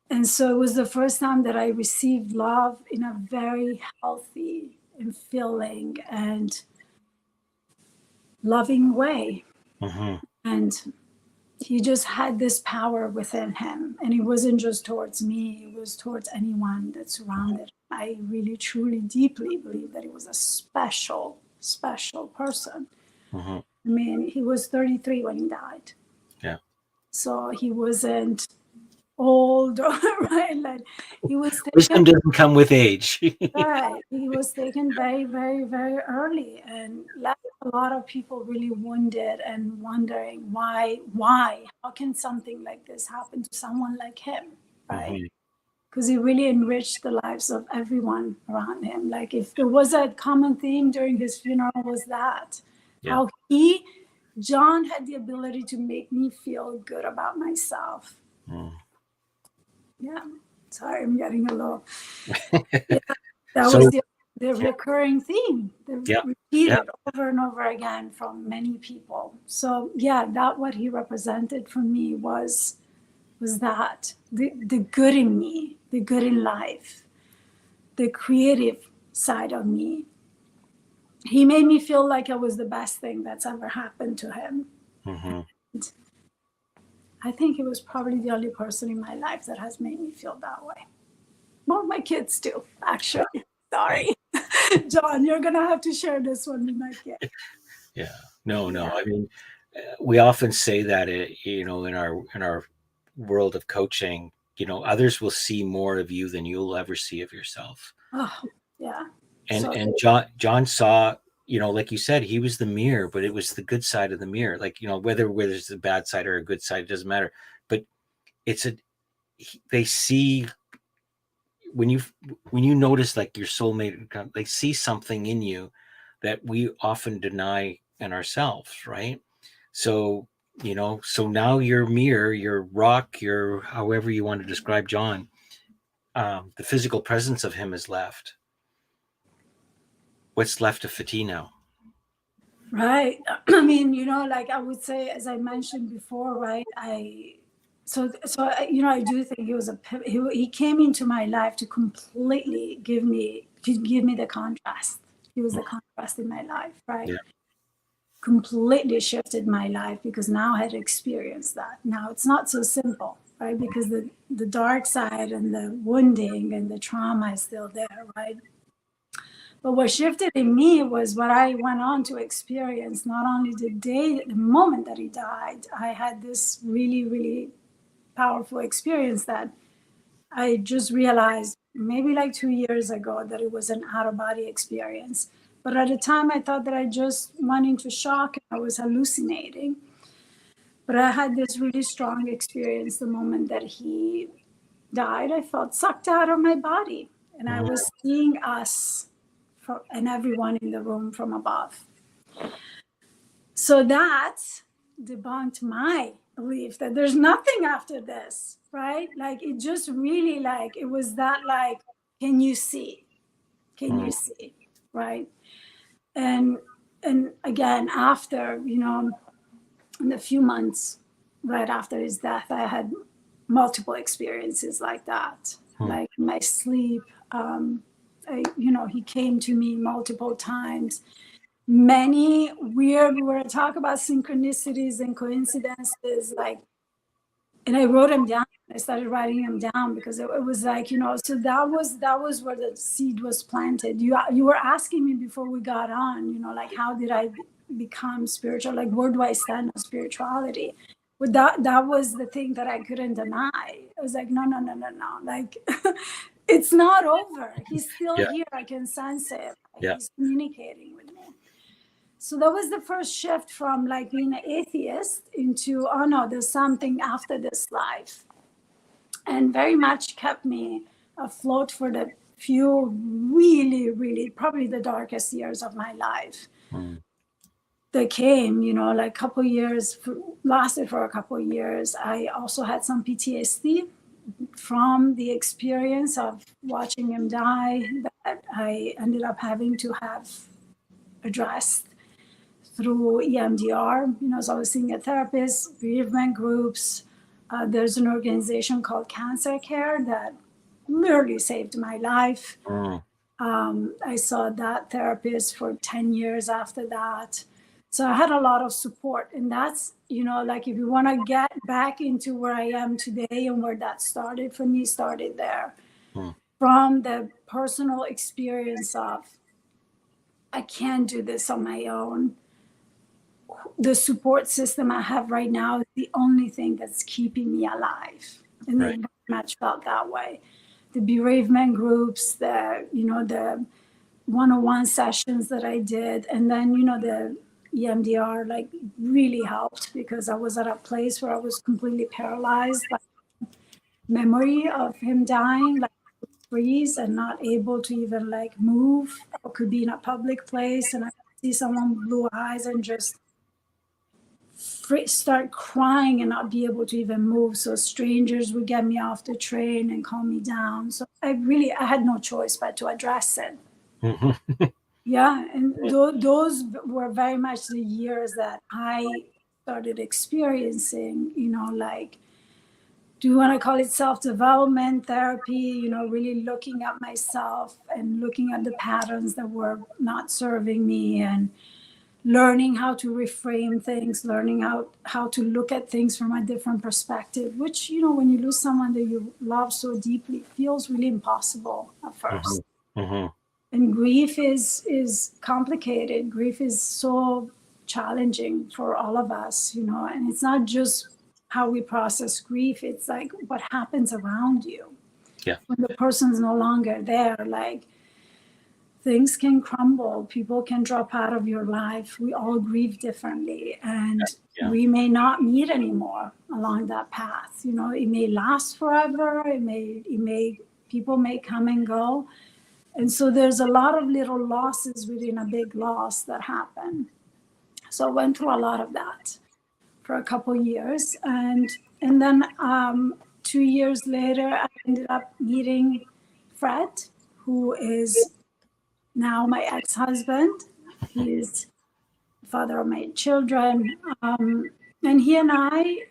And so it was the first time that I received love in a very healthy and filling and loving way. And he just had this power within him. And it wasn't just towards me, it was towards anyone that surrounded him. I really, truly, deeply believe that he was a special, special person. I mean, he was 33 when he died. Yeah. So he wasn't old, or right? Like he was taken. Wisdom doesn't come with age. Right. He was taken very, very, very early and left a lot of people really wounded and wondering why, how can something like this happen to someone like him, right? Mhm. Because he really enriched the lives of everyone around him. Like if there was a common theme during his funeral was that, Yeah. how John had the ability to make me feel good about myself. Mm. Yeah. Sorry, I'm getting a little. Yeah, that was So the yeah, recurring theme, yeah, yeah. repeated over and over again from many people. So yeah, that what he represented for me was that the good in me, the good in life, the creative side of me. He made me feel like I was the best thing that's ever happened to him. Hmm. I think he was probably the only person in my life that has made me feel that way. Well, my kids too, Yeah, actually. yeah, Sorry. John, you're gonna have to share this one with my kid. yeah. No, no. Yeah. I mean, we often say that in our world of coaching, others will see more of you than you'll ever see of yourself. Oh, yeah. And So John saw, like you said, he was the mirror, but it was the good side of the mirror. Like, whether it's a bad side or a good side, it doesn't matter. But it's they see when you notice like your soulmate, they see something in you that we often deny in ourselves, right? So, so now your mirror, your rock, your however you want to describe John, the physical presence of him is left. What's left of Fatí now? right. I mean, like I would say, as I mentioned before, right? I do think he was he came into my life to completely give me the contrast. He was the contrast in my life, right? Yeah. Completely shifted my life because now I had experienced that. Now it's not so simple, right? Because the dark side and the wounding and the trauma is still there, right? But what shifted in me was what I went on to experience. Not only the moment that he died, I had this really, really powerful experience that I just realized maybe like 2 years ago that it was an out of body experience. But at the time, I thought that I just went into shock and I was hallucinating. But I had this really strong experience the moment that he died. I felt sucked out of my body, and I Mhm. was seeing us and everyone in the room from above. So that debunked my belief that there's nothing after this, right? Like it just really like it was that like, can you see? Can Mhm. you see? Right. And again, after, in a few months right after his death, I had multiple experiences like that. Mhm. Like my sleep, he came to me multiple times. Many weird, we were talk about synchronicities and coincidences, like, and I wrote them down. I started writing them down because it was like, so that was where the seed was planted. You were asking me before we got on, like how did I become spiritual? Like where do I stand on spirituality? But that was the thing that I couldn't deny. I was like, no, no, no, no, no. Like it's not over. He's still Yeah. here. I can sense it. Like, Yeah. he's communicating with me. So that was the first shift from like being an atheist into, oh no, there's something after this life. And very much kept me afloat for the few really, really, probably the darkest years of my life. Mhm. They came, like a couple years, lasted for a couple years. I also had some PTSD from the experience of watching him die that I ended up having to have addressed through EMDR. So I was seeing a therapist, bereavement groups. There's an organization called Cancer Care that literally saved my life. Mhm. I saw that therapist for 10 years after that. So I had a lot of support. And that's, like if you want to get back into where I am today and where that started for me, started there. Mhm. From the personal experience of, I can't do this on my own. the support system I have right now is the only thing that's keeping me alive. And Right. it very much felt that way. The bereavement groups, the one-on-one sessions that I did, and then, the EMDR like really helped because I was at a place where I was completely paralyzed by memory of him dying, like freeze and not able to even like move. I could be in a public place and I see someone with blue eyes and just start crying and not be able to even move. So strangers would get me off the train and calm me down. So I had no choice but to address it. Mm-hmm. Yeah, and those were very much the years that I started experiencing, like, do you want to call it self-development therapy, really looking at myself and looking at the patterns that were not serving me and learning how to reframe things, learning how to look at things from a different perspective, which, when you lose someone that you love so deeply, feels really impossible at first. Mm-hmm. And grief is complicated. Grief is so challenging for all of us, and it's not just how we process grief, it's like what happens around you. Yeah. When the person's no longer there, like, things can crumble, people can drop out of your life. We all grieve differently, and we may not meet anymore along that path. It may last forever. People may come and go. And so there's a lot of little losses within a big loss that happen. So I went through a lot of that for a couple of years. And then 2 years later, I ended up meeting Fred, who is now my ex-husband. He's the father of my children. And he and I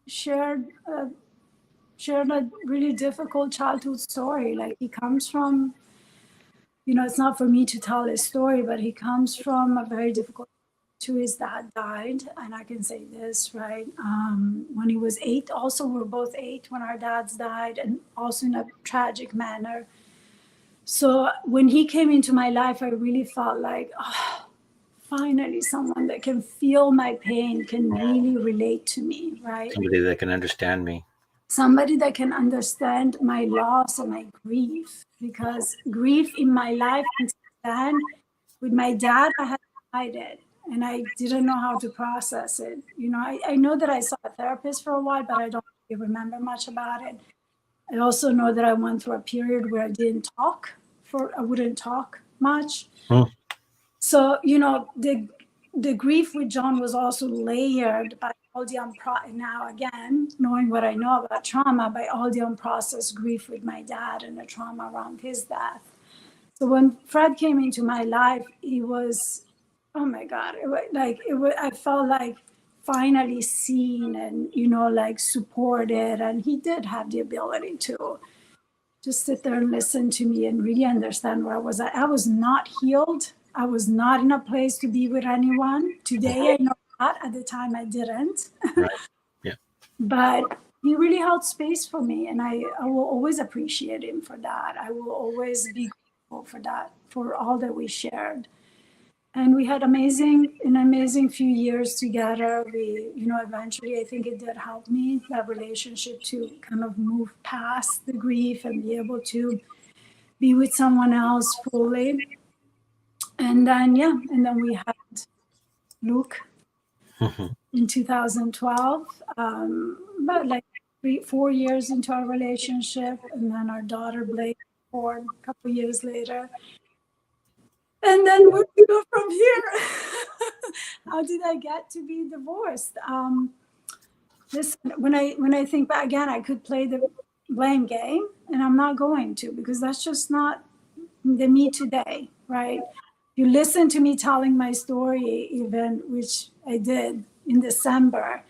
shared a really difficult childhood story. Like, he comes from, it's not for me to tell his story, but he comes from a very difficult to his dad died. And I can say this, right? When he was 8, also, we're both 8 when our dads died, and also in a tragic manner. So when he came into my life, I really felt like, finally, someone that can feel my pain, can really relate to me, right? Somebody that can understand me. Somebody that can understand my loss and my grief, because grief in my life until then, with my dad, I had to hide it and I didn't know how to process it. I know that I saw a therapist for a while, but I don't really remember much about it. I also know that I went through a period where I wouldn't talk much. So, the grief with John was also layered by all the now again, knowing what I know about trauma, by all the unprocessed grief with my dad and the trauma around his death. So when Fred came into my life, he was, oh my God, I felt like finally seen and, like, supported. And he did have the ability to just sit there and listen to me and really understand where I was at. I was not healed. I was not in a place to be with anyone. Today I know that. At the time I didn't. Right. Yeah. But he really held space for me, and I will always appreciate him for that. I will always be grateful for that, for all that we shared. And we had an amazing few years together. We, eventually, I think it did help me, that relationship, to kind of move past the grief and be able to be with someone else fully. And then, we had Luke in 2012, about like 4 years into our relationship. And then our daughter, Blake, born a couple years later. And then where do we go from here? How did I get to be divorced? Listen, when I think back again, I could play the blame game, and I'm not going to, because that's just not the me today, right? You listen to me telling my story, even, which I did in December,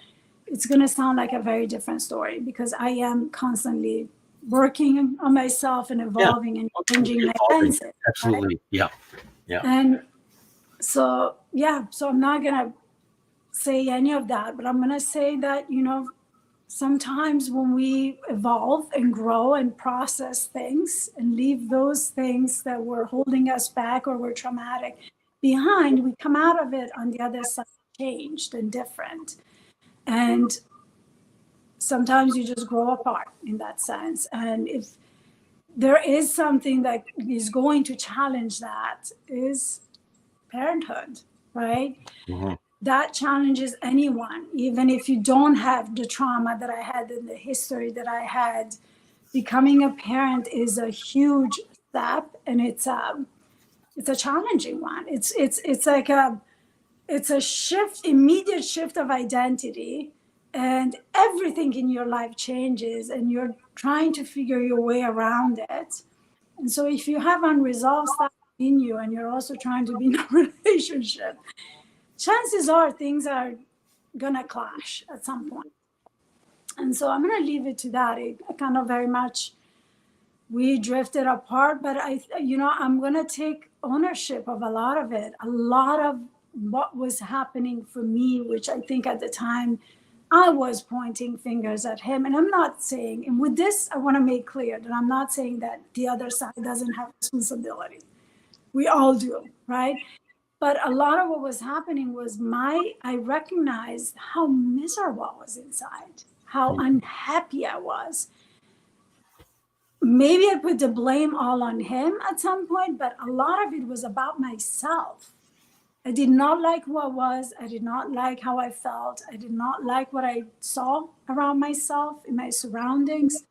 it's going to sound like a very different story, because I am constantly working on myself and evolving and changing my lenses. Absolutely. Right? Yeah. Yeah. And so I'm not going to say any of that, but I'm going to say that, sometimes when we evolve and grow and process things and leave those things that were holding us back or were traumatic behind, we come out of it on the other side changed and different. And sometimes you just grow apart in that sense. And if there is something that is going to challenge that, is parenthood, right? Mm-hmm. That challenges anyone, even if you don't have the trauma that I had and the history that I had. Becoming a parent is a huge step, and it's a challenging one. It's like it's a shift, immediate shift of identity, and everything in your life changes, and you're trying to figure your way around it. And so, if you have unresolved stuff in you, and you're also trying to be in a relationship, chances are things are gonna clash at some point. And so, I'm gonna leave it to that. It kind of very much we drifted apart, but I'm gonna take ownership of a lot of it. A lot of what was happening for me, which I think at the time I was pointing fingers at him. And I'm not saying, and with this, I want to make clear that I'm not saying that the other side doesn't have responsibility. We all do, right? But a lot of what was happening was I recognized how miserable I was inside, how unhappy I was. Maybe I put the blame all on him at some point, but a lot of it was about myself. I did not like who I was. I did not like how I felt. I did not like what I saw around myself, in my surroundings.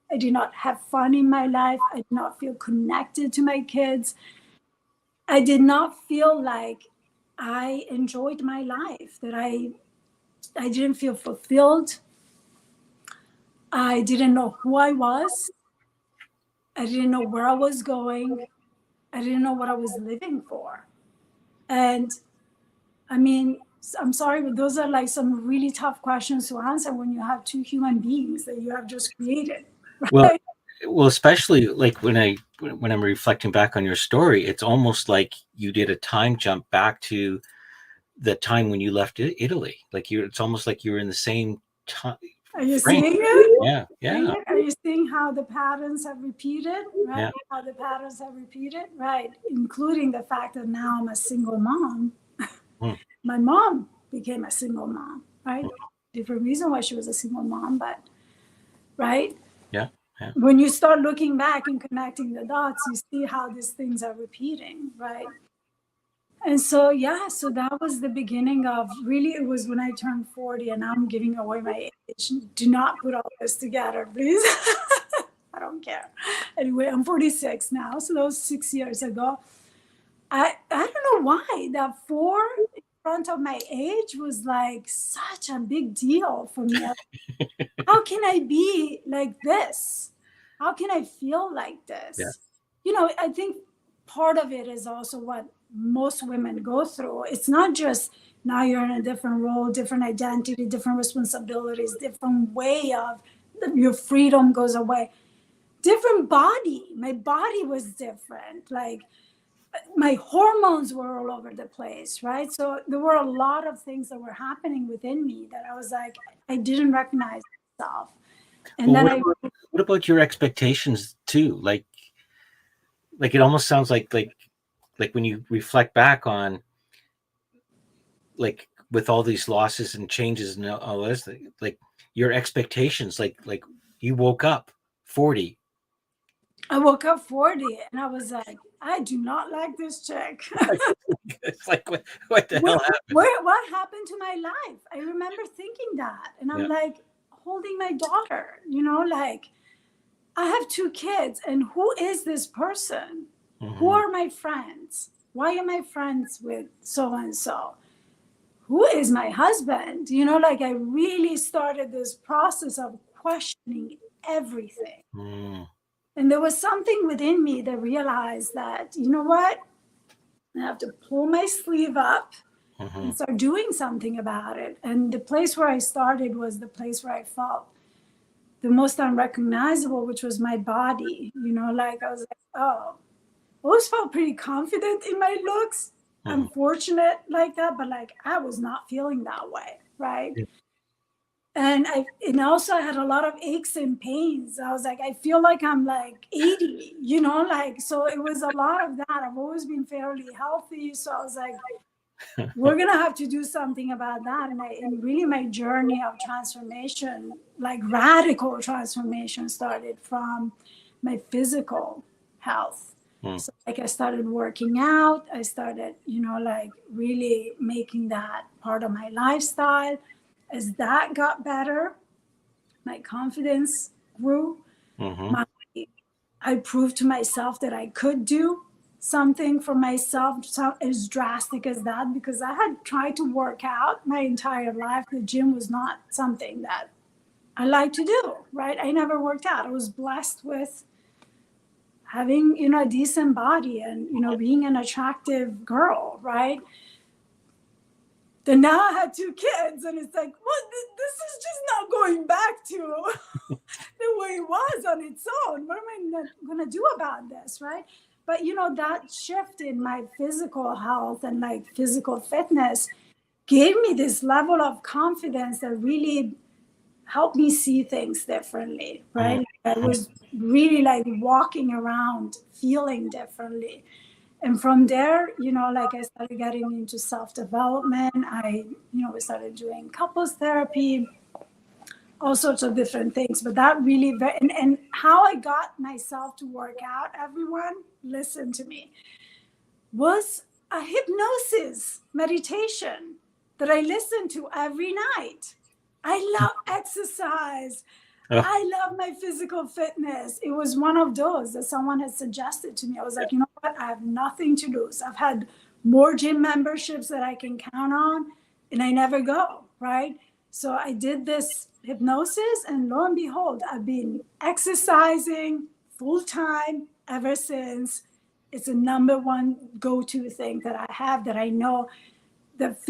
I did not have fun in my life. I did not feel connected to my kids. I did not feel like I enjoyed my life, that I didn't feel fulfilled. I didn't know who I was. I didn't know where I was going. I didn't know what I was living for. And I mean, I'm sorry, but those are like some really tough questions to answer when you have two human beings that you have just created. Right? Well, especially like when I'm reflecting back on your story, it's almost like you did a time jump back to the time when you left Italy. Like it's almost like you were in the same time. Are you frame. seeing it? Yeah, yeah. Are you seeing how the patterns have repeated? Right? Yeah. How the patterns have repeated, right? Including the fact that now I'm a single mom. My mom became a single mom, right? Different reason why she was a single mom, but right? Yeah. Yeah. When you start looking back and connecting the dots, you see how these things are repeating, right? And so, yeah, so that was the beginning of really, it was when I turned 40, and I'm giving away my age. Do not put all this together, please. I don't care. Anyway, I'm 46 now. So that was 6 years ago. I don't know why that 4 in front of my age was like such a big deal for me. How can I be like this? How can I feel like this? Yeah. I think part of it is also what most women go through. It's not just now you're in a different role, different identity, different responsibilities, different way of your freedom goes away. Different body. My body was different. Like my hormones were all over the place, right? So there were a lot of things that were happening within me that I was like, I didn't recognize myself. And well, then what about your expectations too? Like it almost sounds like when you reflect back on like with all these losses and changes and all this, like your expectations, like you woke up 40. I woke up 40 and I was like, I do not like this chick. It's like what the hell happened? What happened to my life? I remember thinking that, and I'm like holding my daughter, like I have 2 kids, and who is this person? Who are my friends? Why am I friends with so and so? Who is my husband? Like I really started this process of questioning everything. And there was something within me that realized that, you know what? I have to pull my sleeve up and start doing something about it. And the place where I started was the place where I felt the most unrecognizable, which was my body. Like I was like, oh, I always felt pretty confident in my looks. I'm fortunate like that, but like I was not feeling that way, right? And also I had a lot of aches and pains. I was like, I feel like I'm like 80, like, so it was a lot of that. I've always been fairly healthy. So I was like, we're gonna have to do something about that. And really my journey of transformation, like radical transformation, started from my physical health. So like I started working out, I started, like really making that part of my lifestyle. As that got better, my confidence grew. Mm-hmm. My, I proved to myself that I could do something for myself as drastic as that, because I had tried to work out my entire life. The gym was not something that I like to do, right? I never worked out. I was blessed with having, a decent body and, being an attractive girl, right? Then now I had 2 kids, and it's like, well, this is just not going back to the way it was on its own. What am I going to do about this, right? But, that shift in my physical health and like physical fitness gave me this level of confidence that really helped me see things differently, right? I was really like walking around feeling differently. And from there, like I started getting into self-development. We started doing couples therapy, all sorts of different things. But that really, and how I got myself to work out, everyone, listen to me, was a hypnosis meditation that I listened to every night. I love exercise. I love my physical fitness. It was one of those that someone had suggested to me. I was like, you know what? I have nothing to lose. I've had more gym memberships that I can count on, and I never go, right? So I did this hypnosis, and lo and behold, I've been exercising full time ever since. It's a number one go-to thing that I have, that I know that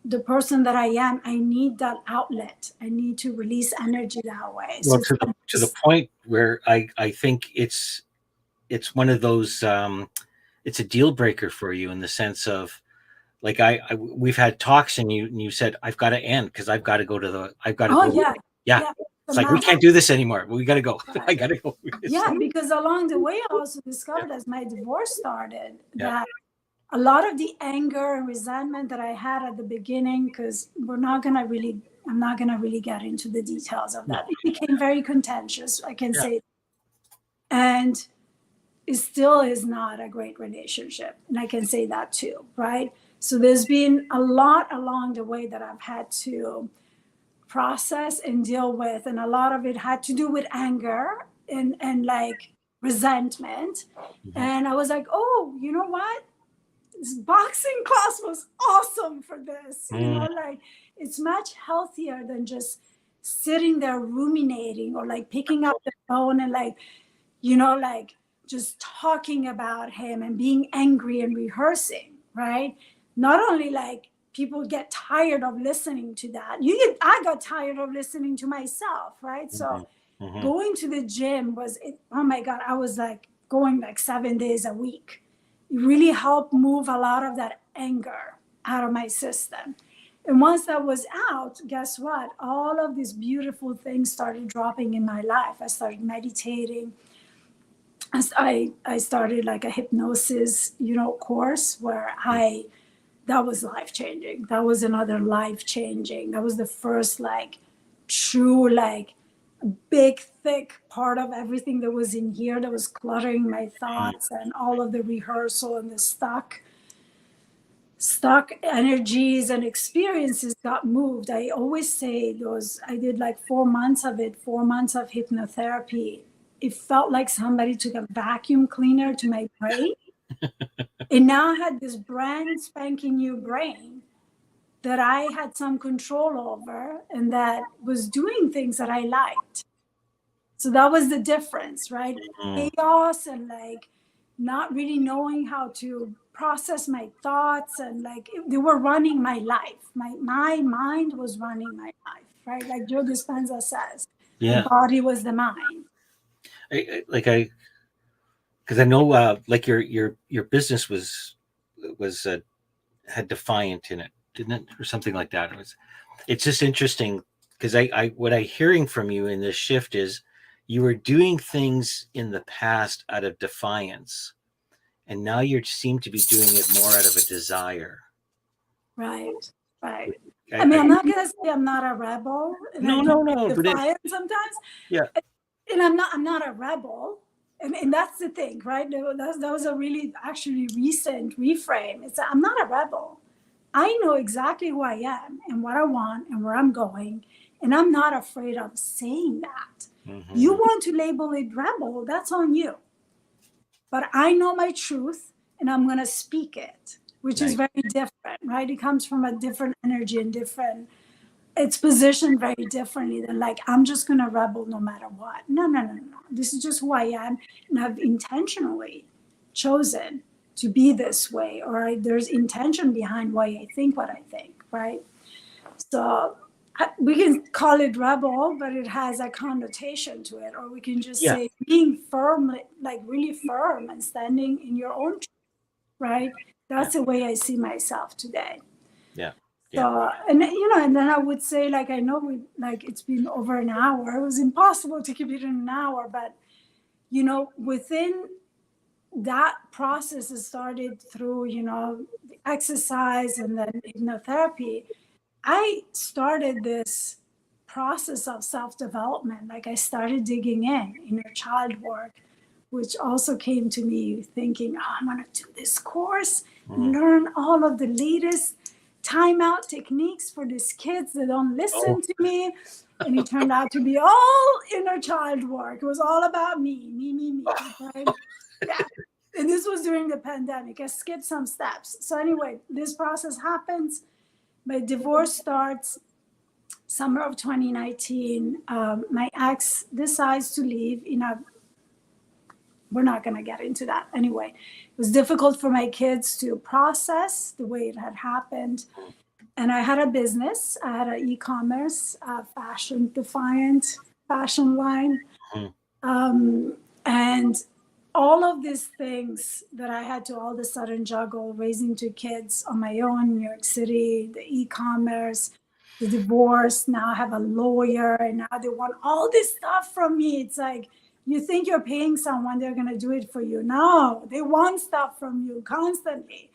the person that I am, I need that outlet. I need to release energy that way. Well, So to the point where I think it's one of those, it's a deal breaker for you, in the sense of, like, we've had talks, and you said, I've got to end because I've got to go oh go. Yeah. It's like, we can't do this anymore. We got to go. Right. I got to go. Yeah, because along the way, I also discovered, as my divorce started, that a lot of the anger and resentment that I had at the beginning, because I'm not going to really get into the details of that. It became very contentious, I can say. And it still is not a great relationship. And I can say that too, right? So there's been a lot along the way that I've had to process and deal with. And a lot of it had to do with anger and like resentment. And I was like, oh, you know what? This boxing class was awesome for this. Like, it's much healthier than just sitting there ruminating, or like picking up the phone and like, like just talking about him and being angry and rehearsing, right? Not only like people get tired of listening to that. I got tired of listening to myself, right? So going to the gym oh my God, I was like going like 7 days a week. It really helped move a lot of that anger out of my system. And once that was out, guess what? All of these beautiful things started dropping in my life. I started meditating. I started like a hypnosis, course where that was life-changing. That was another life-changing. That was the first like true, like big, thick part of everything that was in here that was cluttering my thoughts, and all of the rehearsal and the stuck energies and experiences got moved. I always say I did like 4 months of it, 4 months of hypnotherapy. It felt like somebody took a vacuum cleaner to my brain. And now I had this brand spanking new brain that I had some control over, and that was doing things that I liked. So that was the difference, right? Chaos and like not really knowing how to process my thoughts, and like they were running my life. My mind was running my life, right? Like Joe Dispenza says, the body was the mind. Because I know, like your business was had defiant in it, didn't it, or something like that? It's just interesting, because what I'm hearing from you in this shift is you were doing things in the past out of defiance, and now you seem to be doing it more out of a desire. Right. Right. I, I mean, I, I'm not gonna say I'm not a rebel, and I no, can no, be no. But defiant sometimes. yeah, And I'm not a rebel. And that's the thing, right? That was a really actually recent reframe. It's I'm not a rebel. I know exactly who I am and what I want and where I'm going, and I'm not afraid of saying that. You mm-hmm. want to label it rebel, that's on you. But I know my truth and I'm going to speak it, which is Nice. very different, right? It comes from a different energy and different, it's positioned very differently than like, I'm just going to rebel no matter what. No, no, no, no. This is just who I am. And I've intentionally chosen to be this way, or there's intention behind why I think what I think, right? So we can call it rebel, but it has a connotation to it. Or we can just Yeah, say being firm, like really firm and standing in your own truth, right? yeah, That's the way I see myself today. yeah, yeah. So, and and then I would say, like, I know like it's been over an hour. It was impossible to keep it in an hour, but within that process, it started through the exercise and then hypnotherapy. I started this process of self-development. Like I started digging in inner child work, which also came to me thinking, oh, I'm going to do this course, Mm. learn all of the latest timeout techniques for these kids that don't Oh, listen to me. And it turned out to be all inner child work. It was all about me, right? Yeah. And this was during the pandemic. I skipped some steps. So anyway, this process happens. My divorce starts summer of 2019. My ex decides to leave. We're not going to get into that. Anyway, it was difficult for my kids to process the way it had happened. And I had a business. I had an e-commerce, fashion defiant fashion line. mm, And all of these things that I had to all of a sudden juggle, raising two kids on my own in New York City, the e-commerce, the divorce. Now I have a lawyer, and now they want all this stuff from me. It's like, you think you're paying someone, they're going to do it for you. No, they want stuff from you constantly.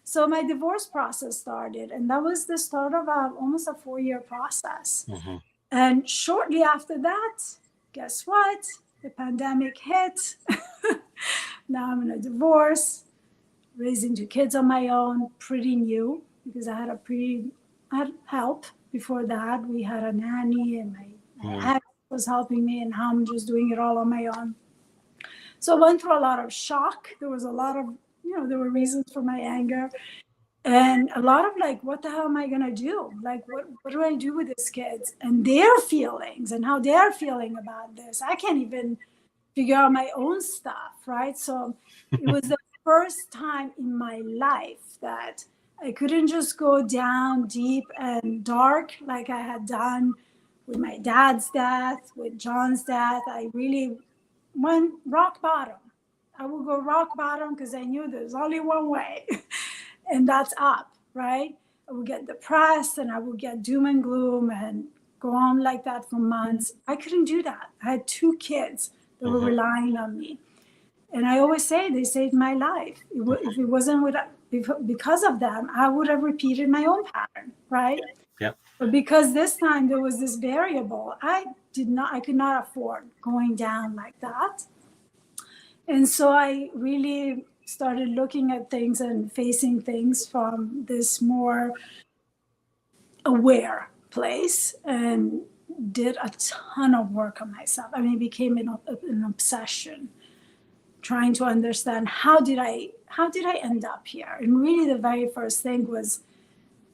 So my divorce process started, and that was the start of almost a 4-year process. mm-hmm. And shortly after that, guess what? The pandemic hit. Now I'm in a divorce, raising two kids on my own, pretty new, because I had help before that. We had a nanny, and my ex was helping me, and now I'm just doing it all on my own. So I went through a lot of shock. There was a lot of, there were reasons for my anger. And a lot of like, what the hell am I gonna do? Like, what do I do with these kids and their feelings and how they're feeling about this? I can't even figure out my own stuff, right? So it was the first time in my life that I couldn't just go down deep and dark like I had done with my dad's death, with John's death. I really went rock bottom. I would go rock bottom because I knew there's only one way. And that's up, right? I would get depressed and I would get doom and gloom and go on like that for months. I couldn't do that. I had two kids that were relying on me. And I always say, they saved my life. If it wasn't because of them, I would have repeated my own pattern, right? Yeah. But because this time there was this variable, I could not afford going down like that. And so I really started looking at things and facing things from this more aware place, and did a ton of work on myself. I mean, it became an obsession, trying to understand how did I end up here. And really the very first thing was,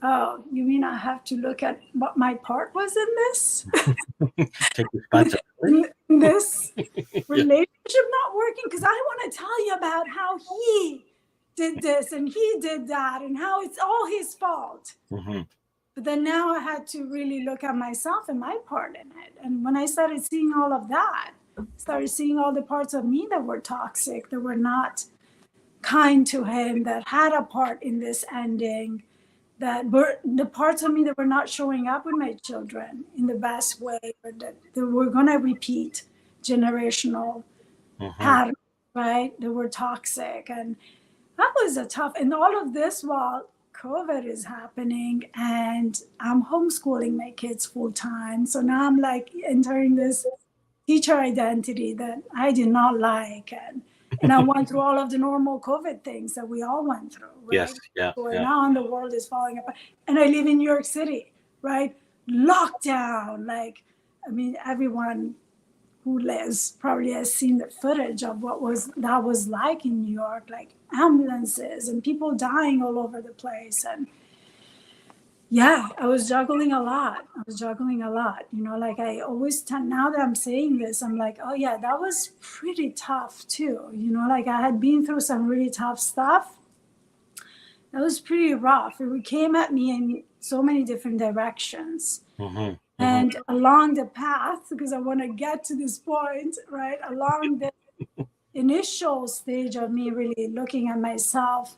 oh, you mean I have to look at what my part was in this? Take responsibility. in this Yeah. relationship not working? Because I want to tell you about how he did this and he did that and how it's all his fault. Mm-hmm. But then now I had to really look at myself and my part in it. And when I started seeing all of that, started seeing all the parts of me that were toxic, that were not kind to him, that had a part in this ending, that were the parts of me that were not showing up with my children in the best way, or that were going to repeat generational patterns, right? That were toxic. And that was a tough, and all of this while COVID is happening and I'm homeschooling my kids full time. So now I'm like entering this teacher identity that I do not like. And I went through all of the normal COVID things that we all went through, Yes. right? Yeah. Going Yeah. on, the world is falling apart. And I live in New York City, right? Lockdown. Like, I mean, everyone who lives probably has seen the footage of what that was like in New York, like ambulances and people dying all over the place. And yeah, I was juggling a lot. You know, like I always now that I'm saying this, I'm like, oh yeah, that was pretty tough too. You know, like I had been through some really tough stuff. That was pretty rough. It came at me in so many different directions. Mm-hmm. And along the path, because I want to get to this point, right? Along the initial stage of me really looking at myself,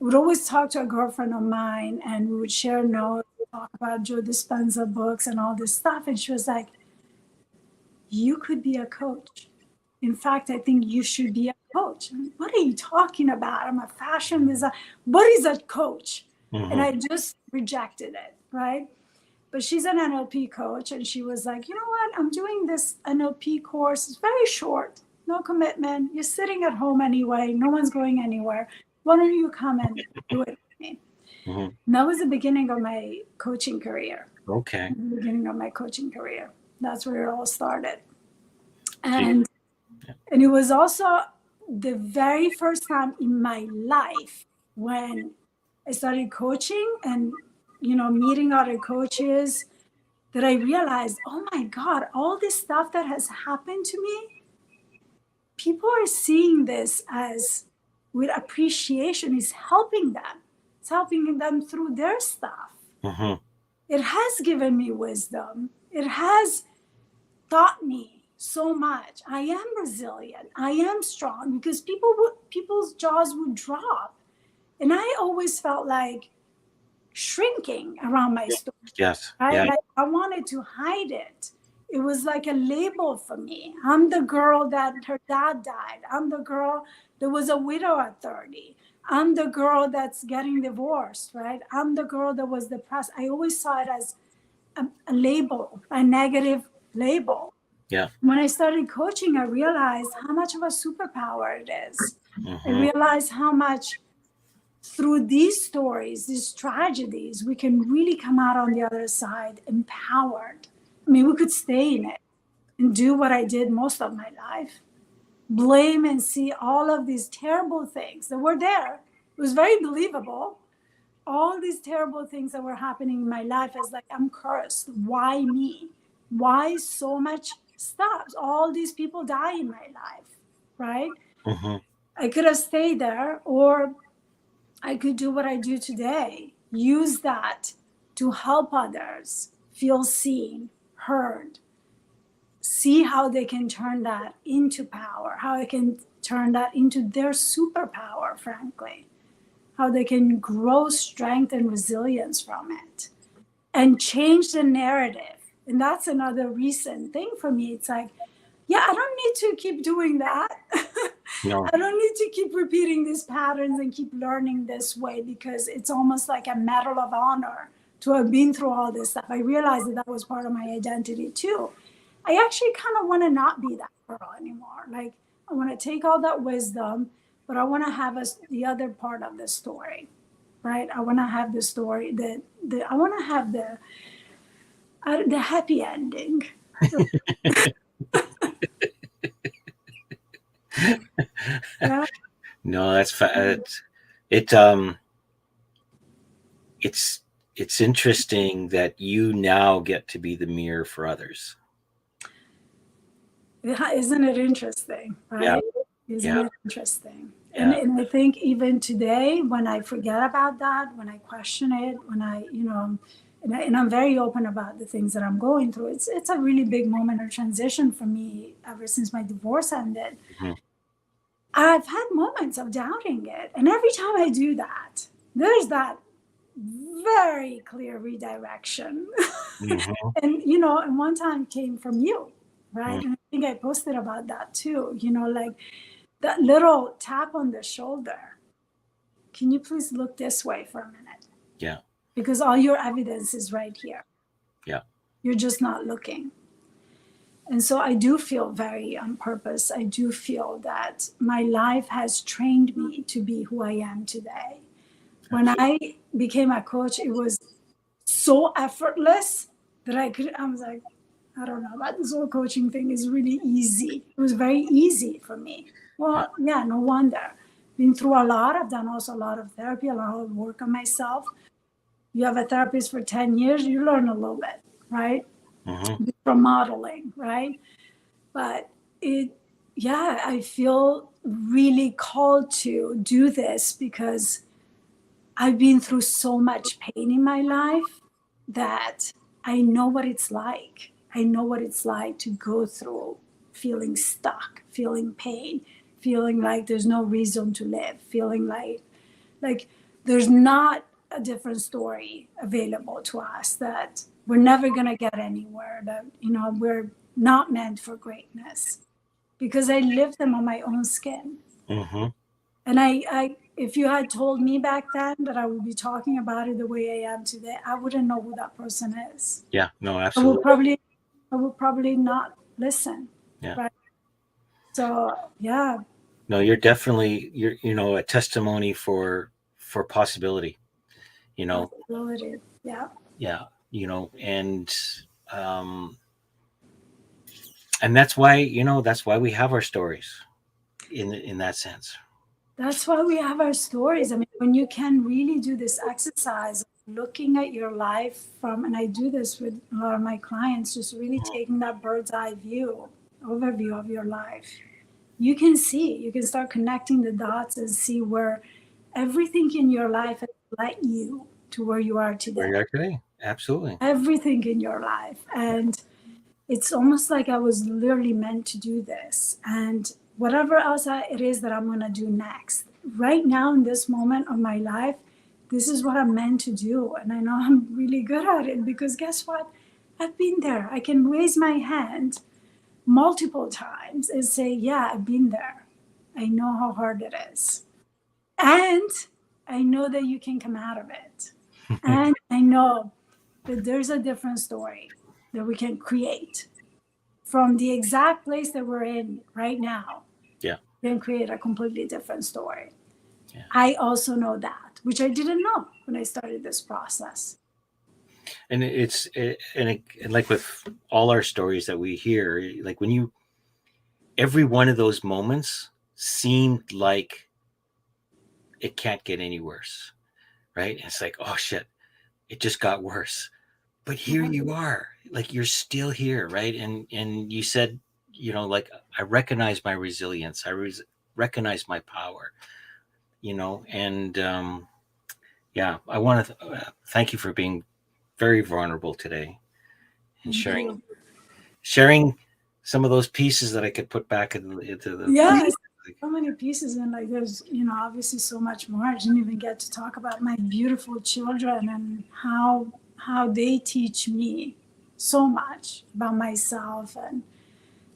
I would always talk to a girlfriend of mine and we would share notes, talk about Joe Dispenza books and all this stuff. And she was like, you could be a coach. In fact, I think you should be a coach. What are you talking about? I'm a fashion designer. What is a coach? And I just rejected it, right? But she's an NLP coach, and she was like, you know what? I'm doing this NLP course. It's very short, no commitment. You're sitting at home anyway. No one's going anywhere. Why don't you come and do it with me? Mm-hmm. And that was the beginning of my coaching career. Okay. The beginning of my coaching career. That's where it all started. And it was also the very first time in my life when I started coaching and, you know, meeting other coaches that I realized, oh my God, all this stuff that has happened to me, people are seeing this as with appreciation. It's helping them. It's helping them through their stuff. Mm-hmm. It has given me wisdom. It has taught me so much. I am resilient. I am strong because people's jaws would drop. And I always felt like shrinking around my story. Yes. Right? Yeah. Like I wanted to hide it. It was like a label for me. I'm the girl that her dad died. I'm the girl that was a widow at 30. I'm the girl that's getting divorced, right? I'm the girl that was depressed. I always saw it as a label, a negative label. Yeah. When I started coaching, I realized how much of a superpower it is. I realized how much through these stories, these tragedies, we can really come out on the other side empowered. I mean, we could stay in it and do what I did most of my life, blame and see all of these terrible things that were there. It was very believable. All these terrible things that were happening in my life is like, I'm cursed. Why me? Why so much stuff? All these people die in my life, right? I could have stayed there, or I could do what I do today. Use that to help others feel seen, heard, see how they can turn that into power, how they can turn that into their superpower, frankly, how they can grow strength and resilience from it and change the narrative. And that's another recent thing for me. It's like, yeah, I don't need to keep doing that. No. I don't need to keep repeating these patterns and keep learning this way, because it's almost like a medal of honor to have been through all this stuff. I realized that was part of my identity too. I actually kind of want to not be that girl anymore. Like, I want to take all that wisdom, but I want to have the other part of the story, right? I want to have the story I want to have the happy ending. Yeah. No, that's it's interesting that you now get to be the mirror for others. Isn't it interesting, right? Yeah. Isn't it interesting? Yeah. And I think even today, when I forget about that, when I question it, when I, you know, and I'm very open about the things that I'm going through, it's a really big moment of transition for me ever since my divorce ended. I've had moments of doubting it. And every time I do that, there's that very clear redirection. And, you know, and one time came from you, right? And I think I posted about that too, you know, like that little tap on the shoulder. Can you please look this way for a minute? Yeah. because all your evidence is right here. Yeah. You're just not looking. And so I do feel very on purpose. I do feel that my life has trained me to be who I am today. When I became a coach, it was so effortless that I was like, I don't know about this whole coaching thing is really easy. It was very easy for me. Yeah. Well, yeah, no wonder. Been through a lot. I've done also a lot of therapy, a lot of work on myself. You have a therapist for 10 years, you learn a little bit, right? Mm-hmm. From modeling, right? But yeah, I feel really called to do this because I've been through so much pain in my life that I know what it's like. I know what it's like to go through feeling stuck, feeling pain, feeling like there's no reason to live, feeling like there's not a different story available to us, that we're never going to get anywhere, that we're not meant for greatness, because I lived them on my own skin. Mm-hmm. And I if you had told me back then that I would be talking about it the way I am today, I wouldn't know who that person is. Yeah. No, I would absolutely. probably I would probably not listen. Yeah. Right. So yeah. No, you're definitely a testimony for possibility. You know. Possibility. Yeah. Yeah. And um, and that's why we have our stories in that sense. That's why we have our stories. I mean, when you can really do this exercise of looking at your life from, and I do this with a lot of my clients, just really taking that bird's eye view, overview of your life, you can start connecting the dots and see where everything in your life has led you to where you are Where today. you are today. Absolutely. Everything in your life. And it's almost like I was literally meant to do this. And whatever else it is that I'm going to do next, right now in this moment of my life, this is what I'm meant to do. And I know I'm really good at it because guess what? I've been there. I can raise my hand multiple times and say, yeah, I've been there. I know how hard it is. And I know that you can come out of it. And I know that there's a different story that we can create from the exact place that we're in right now. Yeah. We can create a completely different story. Yeah. I also know that, which I didn't know when I started this process. And and like with all our stories that we hear, like every one of those moments seemed like it can't get any worse, right? And it's like, oh shit, it just got worse. But here you are, like you're still here, right? And you said, like I recognize my resilience, recognize my power, and yeah, I want to thank you for being very vulnerable today and Thank you. sharing some of those pieces that I could put back into the Yes, so many pieces, and like there's obviously so much more. I didn't even get to talk about my beautiful children and how they teach me so much about myself and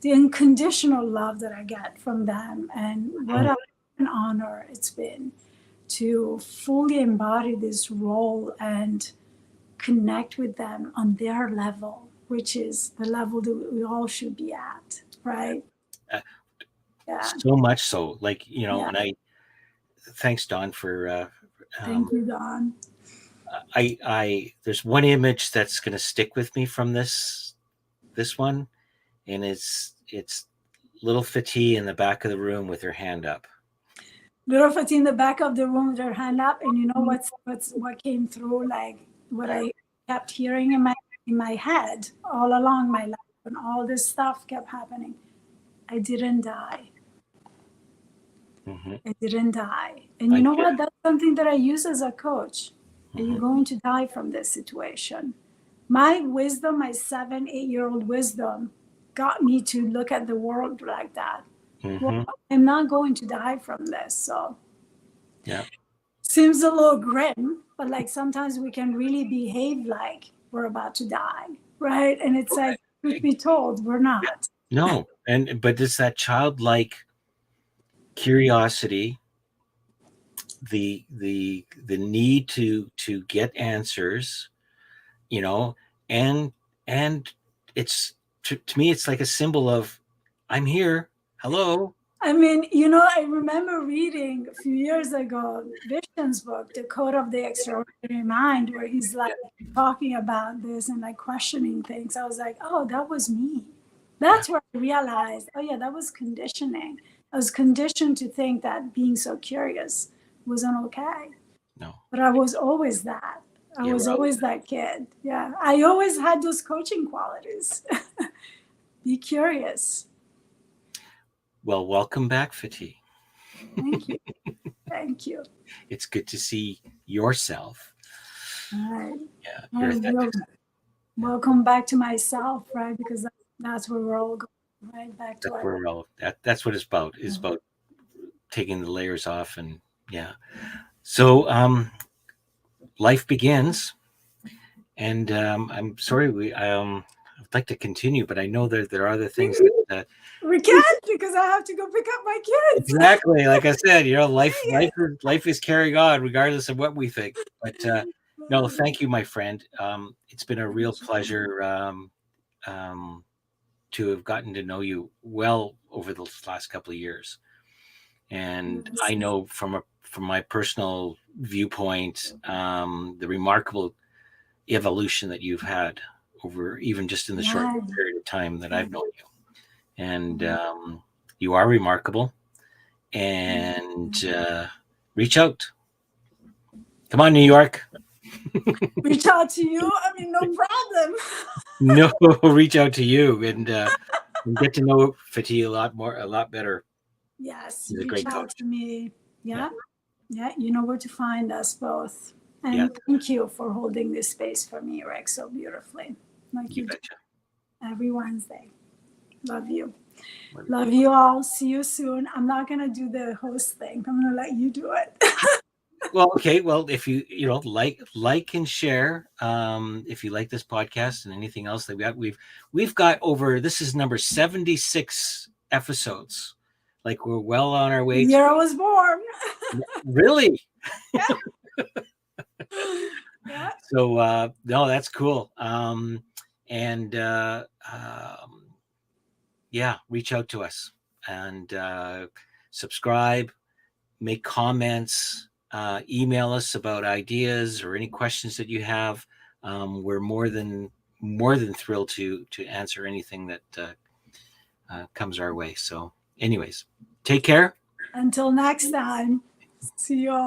the unconditional love that I get from them, and what an honor it's been to fully embody this role and connect with them on their level, which is the level that we all should be at, right? uh, Yeah. so much so, like Yeah. and I thanks Don for Thank you, Don. I there's one image that's going to stick with me from this one, and it's little Fatí in the back of the room with her hand up. Little Fatty in the back of the room with her hand up, and you know what came through, like what I kept hearing in my head all along my life, and all this stuff kept happening. I didn't die. Mm-hmm. I didn't die. And you I know did. what? That's something that I use as a coach. Are you Mm-hmm. going to die from this situation? My wisdom, my 7, 8-year-old wisdom, got me to look at the world like that. Well, Mm-hmm. I'm not going to die from this. So Yeah. seems a little grim, but like sometimes we can really behave like we're about to die, right? And it's like, truth be told, we're not. No, but it's that childlike curiosity the need to get answers, you know, and it's to me it's like a symbol of I'm here. Hello. I mean, you know, I remember reading a few years ago Vision's book, The Code of the Extraordinary Mind, where he's like talking about this and like questioning things. I was like, oh, that was me. Yeah. That's where I realized, oh yeah, that was conditioning. I was conditioned to think that being so curious wasn't okay. No. But I was always that. I You're was right. always that kid. Yeah. I always had those coaching qualities. Be curious. Well, welcome back, Fatí. Thank you. Thank you. It's good to see yourself. All right. Yeah, All your right. authentic. Welcome back to myself, right? Because that's where we're all going, right? Back to That's our. where we're all. That's what it's about. Is about taking the layers off, and yeah. So life begins, and I'm sorry I'd like to continue, but I know there are other things that. We can't because I have to go pick up my kids. Exactly, like I said, life is carrying on regardless of what we think. But no, thank you, my friend. It's been a real pleasure um, to have gotten to know you well over the last couple of years, and I know from my personal viewpoint the remarkable evolution that you've had over even just in the short period of time that I've known you, and you are remarkable. And reach out. Come on, New York. Reach out to you. I mean, no problem. No, reach out to you and get to know Fatí a lot better. Yes, He's a reach great out coach. to me. Yeah. Yeah, you know where to find us both. And Yeah. thank you for holding this space for me, Rex, so beautifully. Like you do Betcha. every Wednesday. Love you. Love you all. See you soon. I'm not going to do the host thing. I'm going to let you do it. Well, okay. Well, if you like and share, if you like this podcast and anything else that we've got over. This is number 76 episodes. Like we're well on our way. The year I was born. Really? Yeah. So no, that's cool. And yeah, reach out to us and subscribe, make comments, email us about ideas or any questions that you have. We're more than thrilled to answer anything that comes our way. So, anyways, take care. Until next time. See you all.